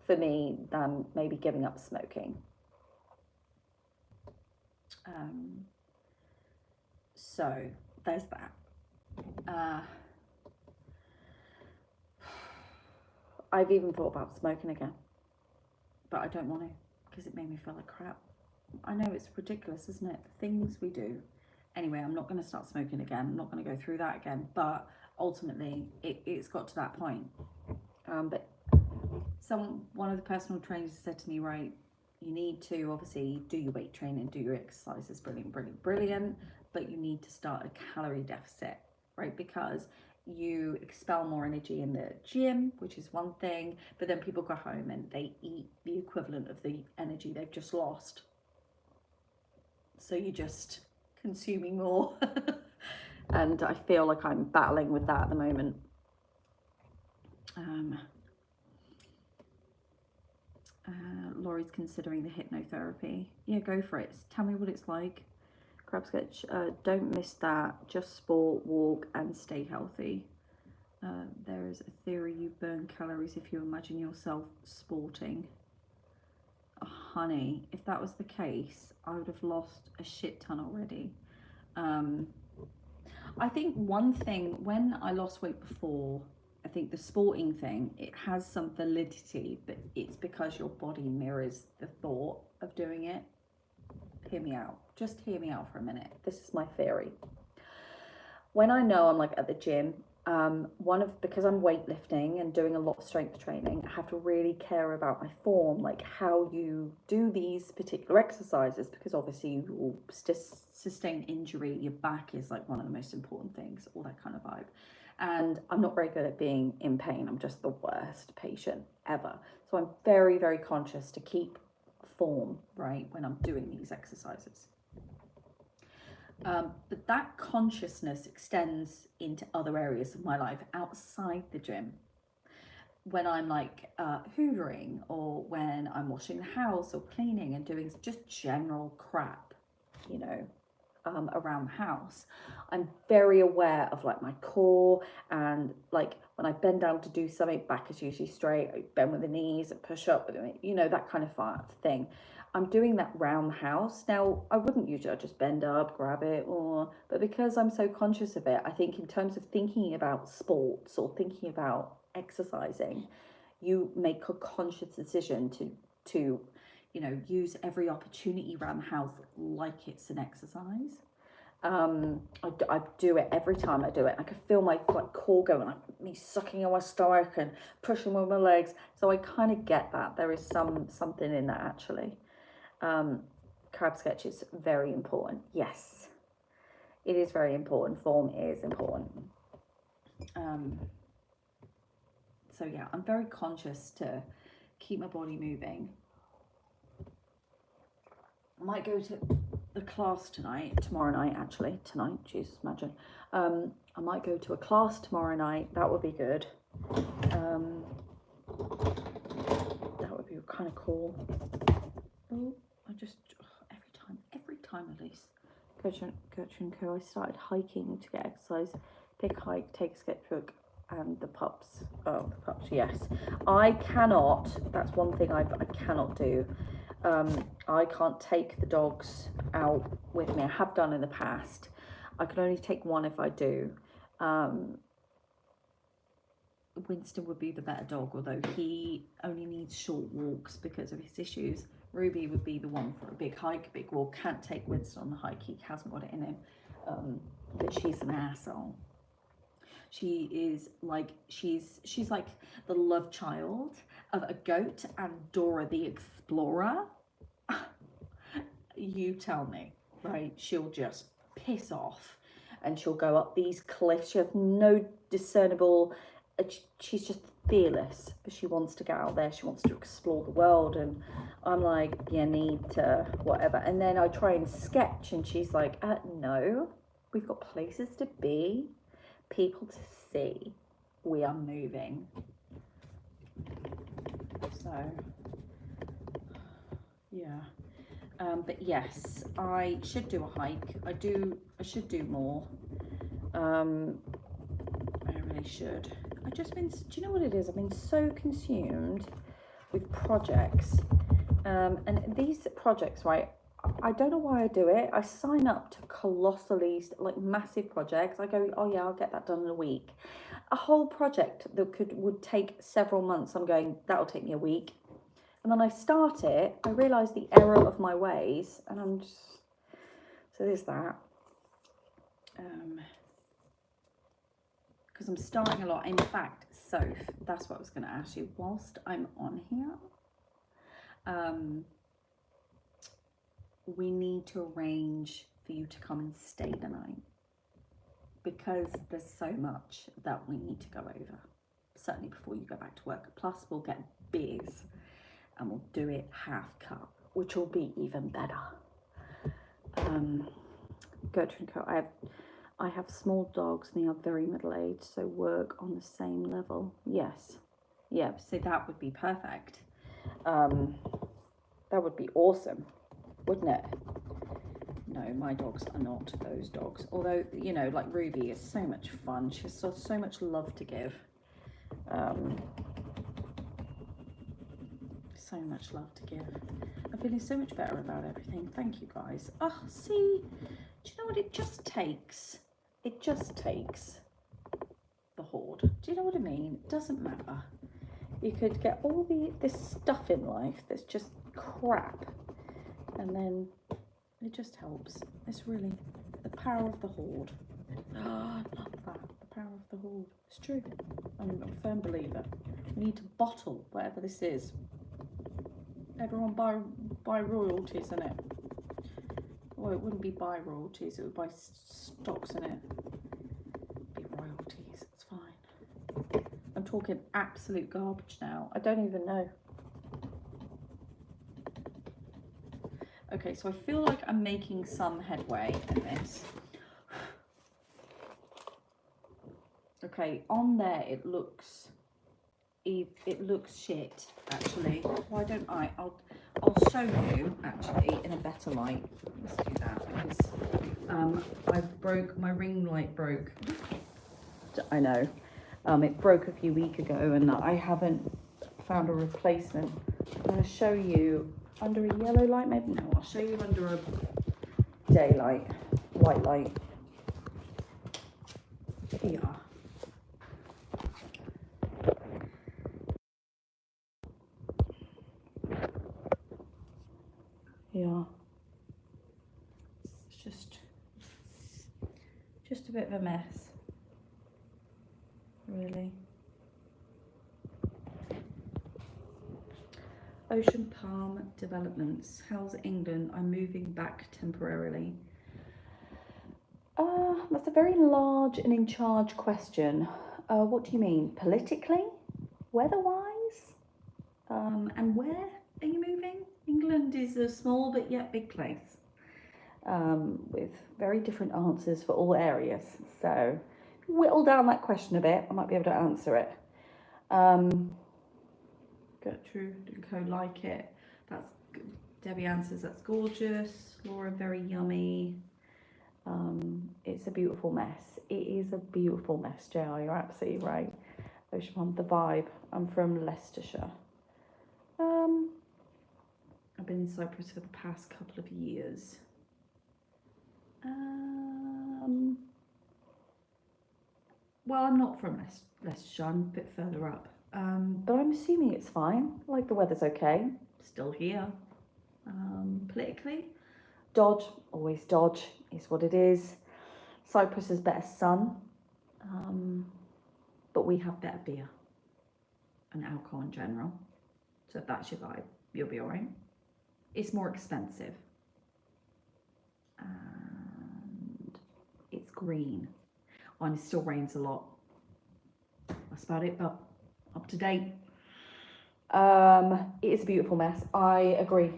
for me than maybe giving up smoking. So there's that. I've even thought about smoking again, but I don't want to because it made me feel like crap. I know it's ridiculous, isn't it? The things we do. Anyway, I'm not going to start smoking again. I'm not going to go through that again. But ultimately, it's got to that point. But one of the personal trainers said to me, right, you need to obviously do your weight training, do your exercises, brilliant. But you need to start a calorie deficit, right? Because you expel more energy in the gym, which is one thing. But then people go home and they eat the equivalent of the energy they've just lost. So you're just consuming more. And I feel like I'm battling with that at the moment. Laurie's considering the hypnotherapy. Yeah, go for it. Tell me what it's like. Crab Sketch, don't miss that. Just sport, walk, and stay healthy. There is a theory you burn calories if you imagine yourself sporting. Oh, honey, if that was the case, I would have lost a shit ton already. I think one thing, when I lost weight before, I think the sporting thing, it has some validity, but it's because your body mirrors the thought of doing it. Hear me out. Just hear me out for a minute. This is my theory. When I know I'm like at the gym, because I'm weightlifting and doing a lot of strength training, I have to really care about my form, like how you do these particular exercises, because obviously you will sustain injury. Your back is like one of the most important things, all that kind of vibe. And I'm not very good at being in pain. I'm just the worst patient ever. So I'm very, very conscious to keep form, right, when I'm doing these exercises. But that consciousness extends into other areas of my life outside the gym. When I'm like hoovering, or when I'm washing the house or cleaning and doing just general crap, you know, around the house, I'm very aware of like my core and like when I bend down to do something, back is usually straight. I bend with the knees, I push up with it, you know, that kind of thing. I'm doing that round the house. Now, I wouldn't usually just bend up, grab it, but because I'm so conscious of it, I think in terms of thinking about sports or thinking about exercising, you make a conscious decision to you know, use every opportunity around the house like it's an exercise. I do it every time I do it. I can feel my like core going, like me sucking on my stomach and pushing with my legs. So I kind of get that. There is something in that actually. Crab sketch is very important. Yes, it is very important. Form is important. So yeah, I'm very conscious to keep my body moving. I might go to the class tomorrow night actually, Jesus, imagine. I might go to a class tomorrow night, that would be good. That would be kind of cool. Oh, every time Elise, Gertrude and Co, I started hiking to get exercise, pick a hike, take a sketchbook, and the pups. Oh, the pups, yes. I cannot, that's one thing I cannot do. I can't take the dogs out with me. I have done in the past. I can only take one if I do. Winston would be the better dog, although he only needs short walks because of his issues. Ruby would be the one for a big hike, big walk. Can't take Winston on the hike. He hasn't got it in him. But she's an asshole. She is like, she's like the love child of a goat and Dora the Explorer. You tell me, right? She'll just piss off and she'll go up these cliffs. She has no discernible, she's just fearless, but she wants to get out there. She wants to explore the world. And I'm like, you need to whatever. And then I try and sketch and she's like, no, we've got places to be, people to see, we are moving. So yeah, but yes, I should do a hike. I should do more. I really should. I've just been, do you know what it is? I've been so consumed with projects, and these projects, right, I don't know why I do it. I sign up to colossally, like, massive projects. I go, oh yeah, I'll get that done in a week. A whole project that would take several months, I'm going, that'll take me a week. And then I start it, I realise the error of my ways, and I'm just, so there's that. Because I'm starting a lot. In fact, Soph, that's what I was going to ask you. Whilst I'm on here, we need to arrange for you to come and stay the night, because there's so much that we need to go over, certainly before you go back to work. Plus we'll get beers and we'll do it half cup, which will be even better. Gertrude and Co, I have small dogs and they are very middle-aged, so work on the same level. Yes, yeah, so that would be perfect. That would be awesome, wouldn't it? No, my dogs are not those dogs. Although, you know, like Ruby is so much fun. She has so much love to give. So much love to give. I'm feeling so much better about everything. Thank you guys. Oh, see, do you know what it just takes? It just takes the hoard. Do you know what I mean? It doesn't matter. You could get all this stuff in life that's just crap, and then it just helps. It's really the power of the hoard. I love that. The power of the hoard. It's true. I'm a firm believer. We need to bottle whatever this is. Everyone buy royalties in it. Well, it wouldn't be buy royalties. It would buy stocks in it. It'd be royalties. It's fine. I'm talking absolute garbage now. I don't even know. Okay, so I feel like I'm making some headway in this. Okay, on there it looks shit actually. Why don't I'll show you actually in a better light. Let's do that, because my ring light broke. I know. It broke a few weeks ago and I haven't found a replacement. I'm going to show you under a yellow light, maybe. No, I'll show you under a daylight, white light. Here you are. Yeah, it's just a bit of a mess, really. Ocean Palm Developments. How's England? I'm moving back temporarily. That's a very large and in charge question. What do you mean? Politically? Weather-wise? And where are you moving? England is a small but yet big place. With very different answers for all areas. So, whittle down that question a bit, I might be able to answer it. Gertrude and Co like it. That's Debbie answers, that's gorgeous. Laura, very yummy. It's a beautiful mess. It is a beautiful mess, JR, you're absolutely right. Ocean Palm, the vibe. I'm from Leicestershire. I've been in Cyprus for the past couple of years. Well, I'm not from Leicestershire, I'm a bit further up. But I'm assuming it's fine. Like the weather's okay. Still here. Politically, dodge, always dodge, is what it is. Cyprus has better sun, but we have better beer and alcohol in general. So if that's your vibe, you'll be alright. It's more expensive. And it's green. And it still rains a lot. That's about it, but up to date. It is a beautiful mess. I agree.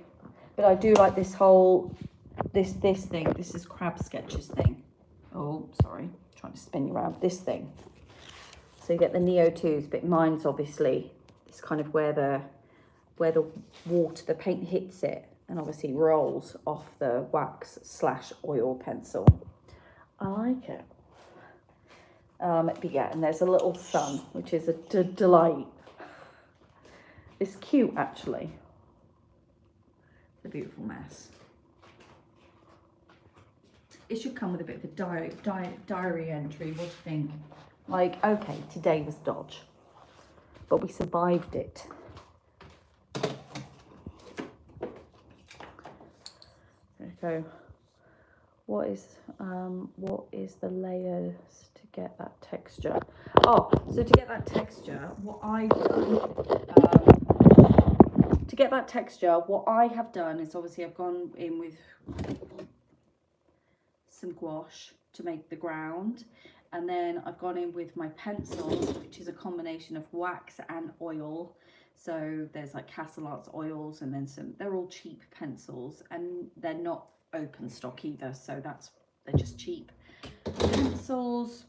But I do like this whole, this thing. This is crab sketches thing. Oh, sorry. Trying to spin you around. This thing. So you get the Neo 2s, but mine's obviously, it's kind of where the water, the paint hits it and obviously rolls off the wax/oil pencil. I like it. But yeah, and there's a little sun, which is a delight. It's cute, actually. It's a beautiful mess. It should come with a bit of a diary entry. What do you think? Like, okay, today was dodge, but we survived it. There we go. What is the layers to get that texture? Oh, so to get that texture, what I have done is obviously I've gone in with some gouache to make the ground, and then I've gone in with my pencils, which is a combination of wax and oil. So there's like Castle Arts oils, and then some, they're all cheap pencils, and they're not open stock either, so they're just cheap pencils.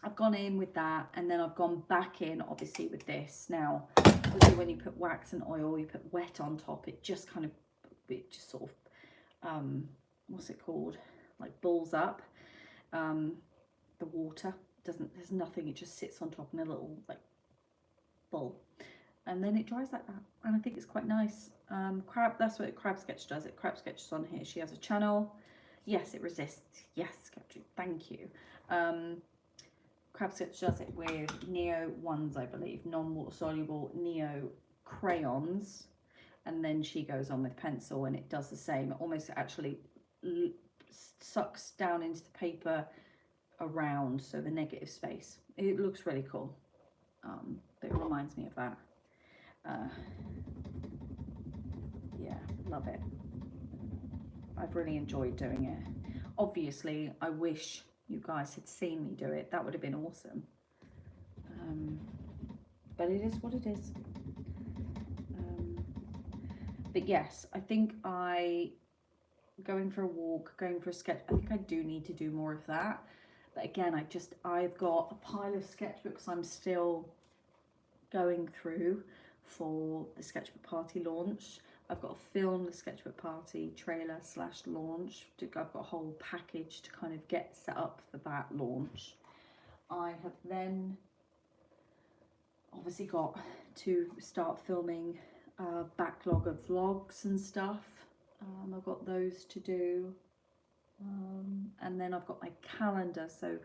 I've gone in with that, and then I've gone back in obviously with this. Now obviously when you put wax and oil, you put wet on top, it just sort of what's it called, like balls up. The water there's nothing, it just sits on top in a little like ball, and then it dries like that, and I think it's quite nice. That's what Crab Sketch does. Crab Sketch is on here. She has a channel. Yes, it resists. Yes, Captain, thank you. Crab Sketch does it with Neo ones, I believe, non-water soluble Neo crayons, and then she goes on with pencil, and it does the same. It almost actually sucks down into the paper around, so the negative space. It looks really cool. But it reminds me of that. Yeah, love it. I've really enjoyed doing it. Obviously, I wish you guys had seen me do it. That would have been awesome. But it is what it is. But yes, I think going for a walk, going for a sketch, I think I do need to do more of that. But again, I've got a pile of sketchbooks I'm still going through for the sketchbook party launch. I've got to film the sketchbook party trailer / launch. I've got a whole package to kind of get set up for that launch. I have then obviously got to start filming a backlog of vlogs and stuff. I've got those to do. And then I've got my calendar, so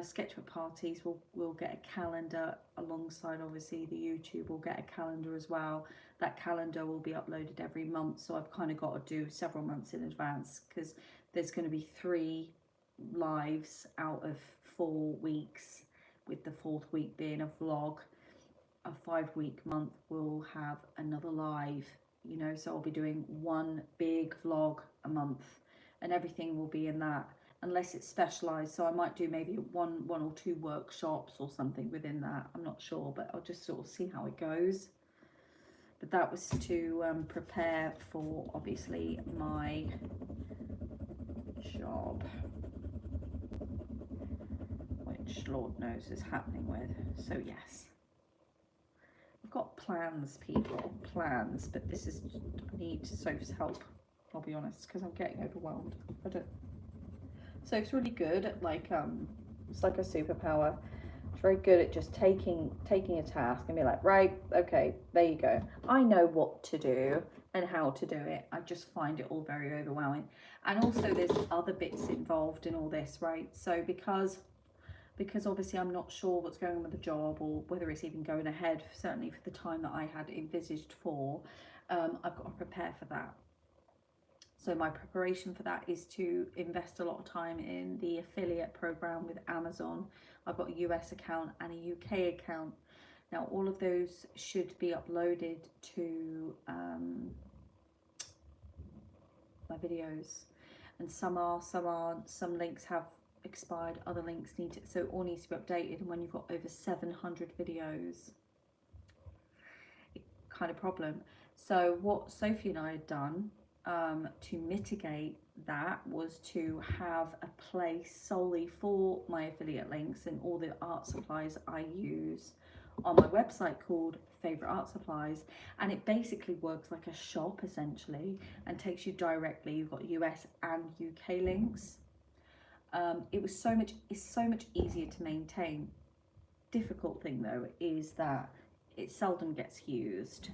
Sketchbook Parties will get a calendar alongside, obviously the YouTube will get a calendar as well. That calendar will be uploaded every month, so I've kind of got to do several months in advance because there's going to be 3 lives out of 4 weeks, with the 4th week being a vlog. A 5-week month will have another live, you know, so I'll be doing 1 big vlog a month, and everything will be in that, unless it's specialized. So I might do maybe one or 2 workshops or something within that. I'm not sure, but I'll just sort of see how it goes. But that was to prepare for, obviously, my job, which Lord knows is happening with. So yes, I've got plans, people, plans, but this is, I need Soph's help, I'll be honest, because I'm getting overwhelmed. Soph's really good at, like, it's like a superpower. She's very good at just taking a task and be like, right, okay, there you go. I know what to do and how to do it. I just find it all very overwhelming. And also there's other bits involved in all this, right? So because obviously I'm not sure what's going on with the job, or whether it's even going ahead, certainly for the time that I had envisaged for, I've got to prepare for that. So my preparation for that is to invest a lot of time in the affiliate program with Amazon. I've got a US account and a UK account. Now all of those should be uploaded to my videos, and some aren't. Some links have expired, other links need to, so it all needs to be updated. And when you've got over 700 videos, it's kind of problem. So what Sophie and I had done to mitigate that was to have a place solely for my affiliate links and all the art supplies I use on my website called Favorite Art Supplies, and it basically works like a shop essentially and takes you directly. You've got US and UK links. It's so much easier to maintain. Difficult thing though is that it seldom gets used.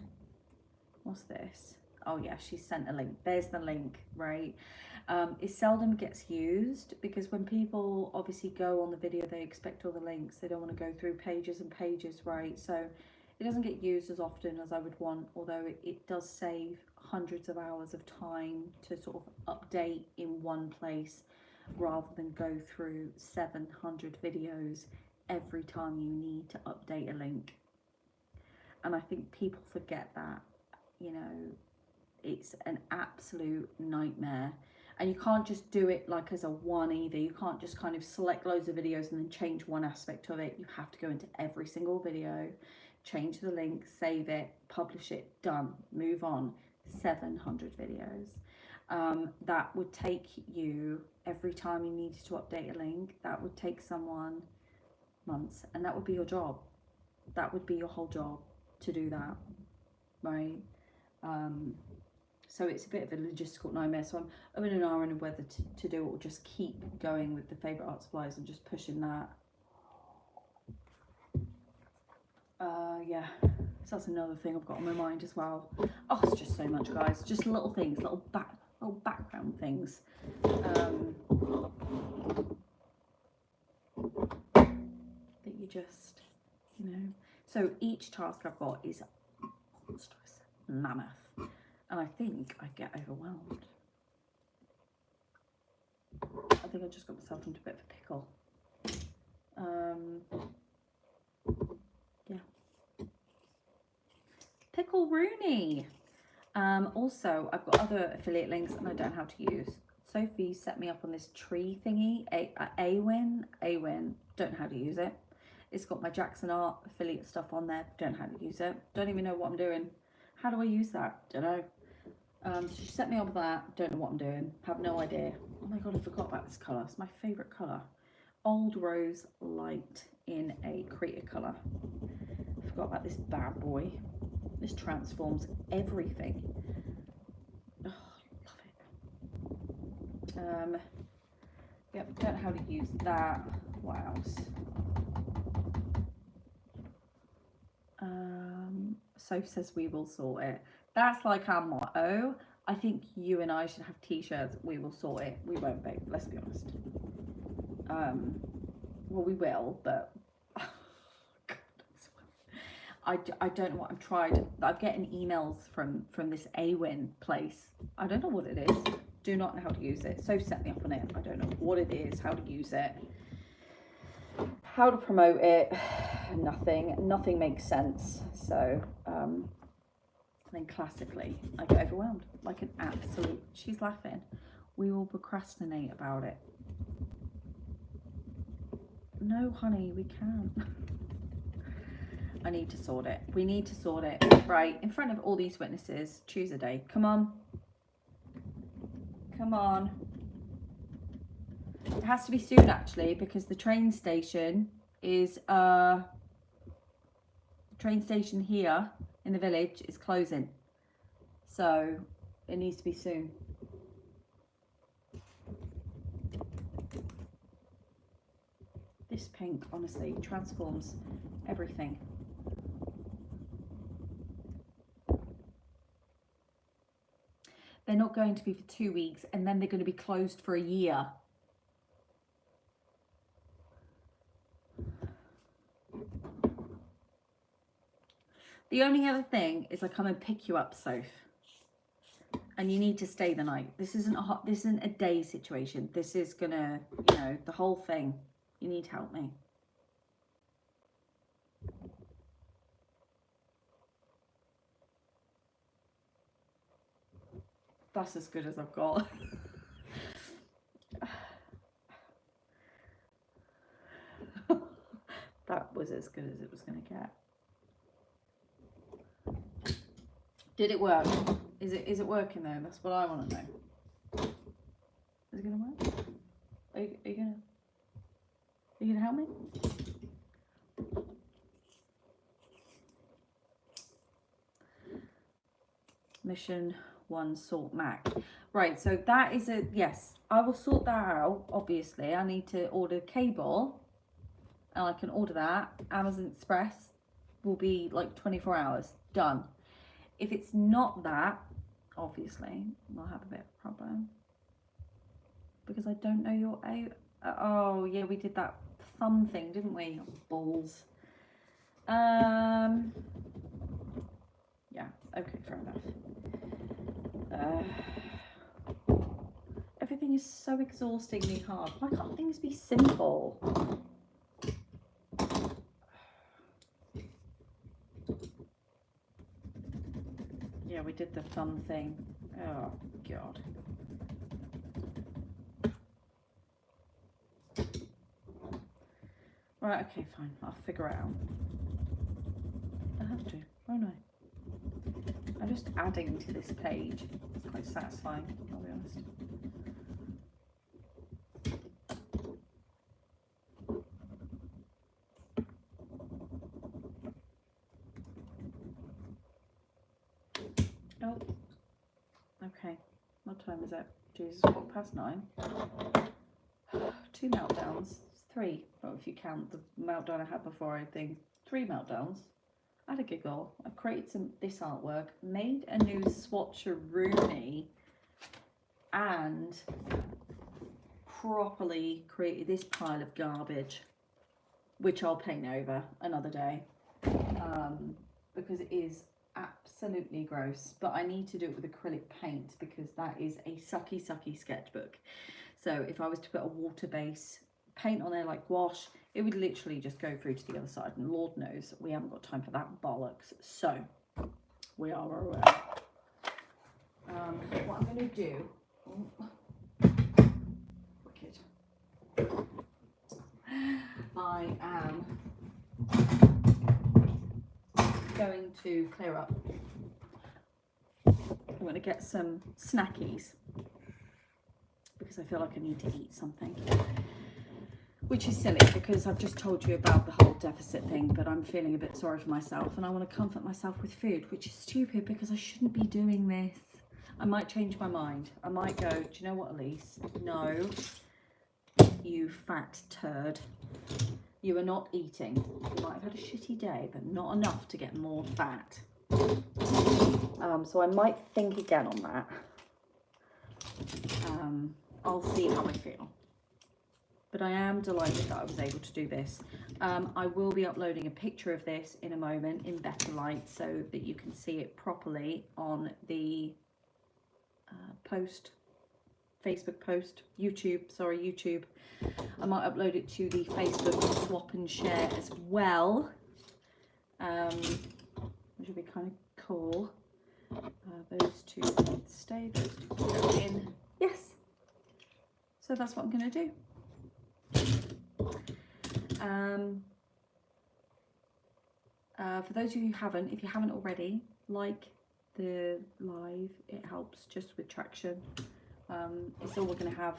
What's this? Oh yeah, she sent a link. There's the link, right? It seldom gets used because when people obviously go on the video, they expect all the links. They don't want to go through pages and pages, right? So it doesn't get used as often as I would want, although it does save hundreds of hours of time to sort of update in one place rather than go through 700 videos every time you need to update a link. And I think people forget that, you know, it's an absolute nightmare. And you can't just do it like as a one either. You can't just kind of select loads of videos and then change one aspect of it. You have to go into every single video, change the link, save it, publish it, done, move on. 700 videos. That would take you, every time you needed to update a link, that would take someone months, and that would be your job. That would be your whole job to do that, right? So it's a bit of a logistical nightmare. So I'm in an hour on whether to do it or just keep going with the Favorite Art Supplies and just pushing that. Yeah, so that's another thing I've got on my mind as well. Oh, it's just so much, guys. Just little things, little background things. That you just, you know. So each task I've got is monstrous, mammoth, and I think I get overwhelmed. I think I just got myself into a bit of a pickle. Yeah. Pickle Rooney. Also, I've got other affiliate links and I don't know how to use. Sophie set me up on this tree thingy, Awin, don't know how to use it. It's got my Jackson Art affiliate stuff on there, don't know how to use it. Don't even know what I'm doing. How do I use that? Don't know. So she set me up with that, don't know what I'm doing, have no idea. Oh my god, I forgot about this colour, it's my favourite colour. Old Rose Light in a Creator colour. I forgot about this bad boy. This transforms everything. Oh, love it. Yep, don't know how to use that. What else? Soph says we will sort it. That's like our motto. I think you and I should have t-shirts. We will sort it. We won't, babe. Let's be honest. Well, we will, but I don't know what I've tried. I'm getting emails from this AWIN place. I don't know what it is. Do not know how to use it. So set me up on it. I don't know what it is, how to use it, how to promote it. Nothing makes sense. So then classically I get overwhelmed like an absolute, she's laughing. We will procrastinate about it. No, honey, we can't. I need to sort it. We need to sort it right in front of all these witnesses. Choose a day. Come on. Come on. It has to be soon, actually, because the train station is train station here in the village is closing, so it needs to be soon. This pink honestly transforms everything. They're not going to be for 2 weeks, and then they're going to be closed for a year. The only other thing is I come and pick you up, Soph, and you need to stay the night. This isn't a day situation. This is gonna, you know, the whole thing. You need to help me. That's as good as I've got. That was as good as it was gonna get. Did it work? Is it working though? That's what I want to know. Is it gonna work? Are you gonna help me? Mission 1 sort Mac. Right, so that is a yes. I will sort that out. Obviously, I need to order cable, and I can order that. Amazon Express will be like 24 hours. Done. If it's not that, obviously, we'll have a bit of a problem. Because I don't know your... Oh, yeah, we did that thumb thing, didn't we? Balls. Yeah, okay, fair enough. Everything is so exhaustingly hard. Why can't things be simple? Yeah, we did the thumb thing. Oh, God. Right, okay, fine. I'll figure it out. I have to, won't I? I'm just adding to this page. It's quite satisfying, I'll be honest. Oh, okay. What time is it? Jesus, 9:15. 2 meltdowns. 3. Well, if you count the meltdown I had before, I think 3 meltdowns. I had a giggle. I've created this artwork, made a new swatcheroonie, and properly created this pile of garbage, which I'll paint over another day, because it is absolutely gross. But I need to do it with acrylic paint because that is a sucky sketchbook. So if I was to put a water base paint on there like gouache, it would literally just go through to the other side, and Lord knows we haven't got time for that bollocks. So we are aware. What I'm going to do, wicked. I am going to clear up. I'm going to get some snackies because I feel like I need to eat something. Which is silly because I've just told you about the whole deficit thing, but I'm feeling a bit sorry for myself and I want to comfort myself with food, which is stupid because I shouldn't be doing this. I might change my mind. I might go, do you know what, Elise? No, you fat turd. You are not eating. You might have had a shitty day, but not enough to get more fat. So I might think again on that. I'll see how I feel. But I am delighted that I was able to do this. I will be uploading a picture of this in a moment in better light so that you can see it properly on the Facebook post, YouTube. I might upload it to the Facebook swap and share as well, which would be kind of cool. Those two stay, those two go in. Yes. So that's what I'm going to do. For those of you who haven't, if you haven't already, like the live, it helps just with traction. It's all we're going to have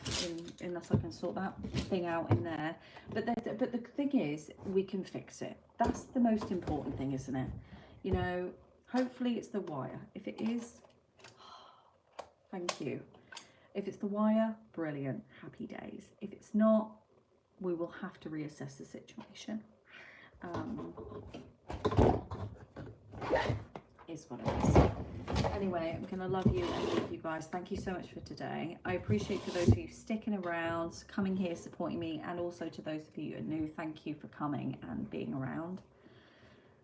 unless I can sort that thing out in there. But the thing is, we can fix it. That's the most important thing, isn't it? You know, hopefully it's the wire. If it is, thank you. If it's the wire, brilliant, happy days. If it's not, we will have to reassess the situation. Is what it is. Anyway, I'm going to love you and leave you guys. Thank you so much for today. I appreciate for those of you sticking around, coming here, supporting me, and also to those of you who are new, thank you for coming and being around.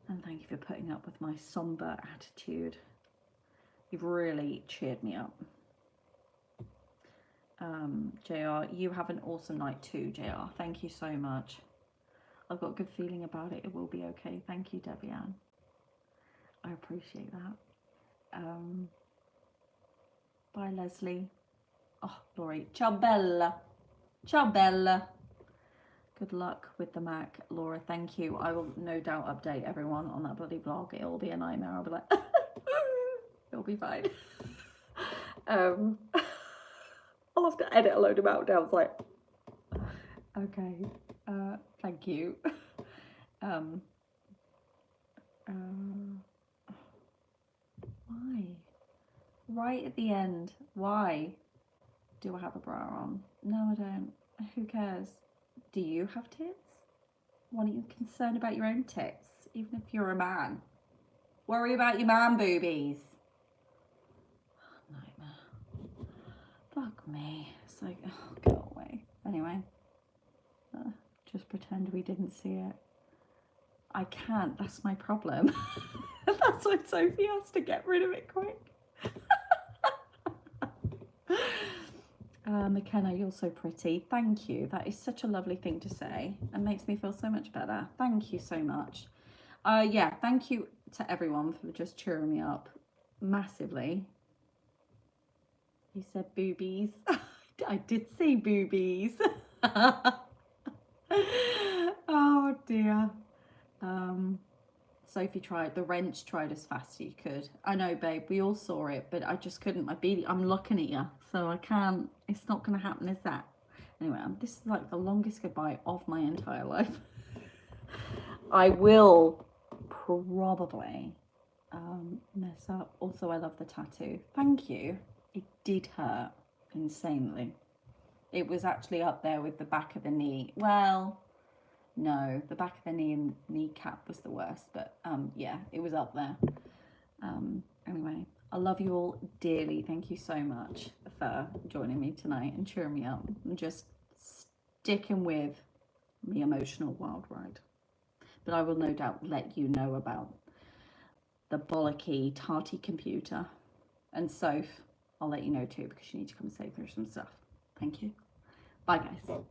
And thank you for putting up with my somber attitude. You've really cheered me up. JR, you have an awesome night too, JR. Thank you so much. I've got a good feeling about it. It will be okay. Thank you, Debbie Ann. I appreciate that. Bye, Leslie. Oh, Laurie. Ciao, Bella. Ciao, Bella. Good luck with the Mac, Laura. Thank you. I will no doubt update everyone on that bloody vlog. It'll be a nightmare. I'll be like, it'll be fine. I'll have to edit a load of meltdowns. Like, okay. Thank you. Why? Right at the end, why do I have a bra on? No, I don't. Who cares? Do you have tits? Why aren't you concerned about your own tits? Even if you're a man. Worry about your man boobies. Nightmare. Fuck me. It's like, oh, go away. Anyway. Just pretend we didn't see it. I can't. That's my problem. That's why Sophie has to get rid of it quick. McKenna, you're so pretty. Thank you. That is such a lovely thing to say and makes me feel so much better. Thank you so much. Yeah, thank you to everyone for just cheering me up massively. You said boobies. I did say boobies. Oh dear. Sophie tried, the wrench tried as fast as you could. I know, babe, we all saw it, but I just couldn't. I'm looking at you, so I can't, it's not going to happen as that. Anyway, this is like the longest goodbye of my entire life. I will probably mess up. Also, I love the tattoo. Thank you. It did hurt insanely. It was actually up there with the back of the knee. Well, no, the back of the knee and kneecap was the worst, but yeah, it was up there. Anyway, I love you all dearly. Thank you so much for joining me tonight and cheering me up and just sticking with the emotional wild ride. But I will no doubt let you know about the bollocky tarty computer. And Soph, I'll let you know too, because you need to come save me some stuff. Thank you. Bye, guys.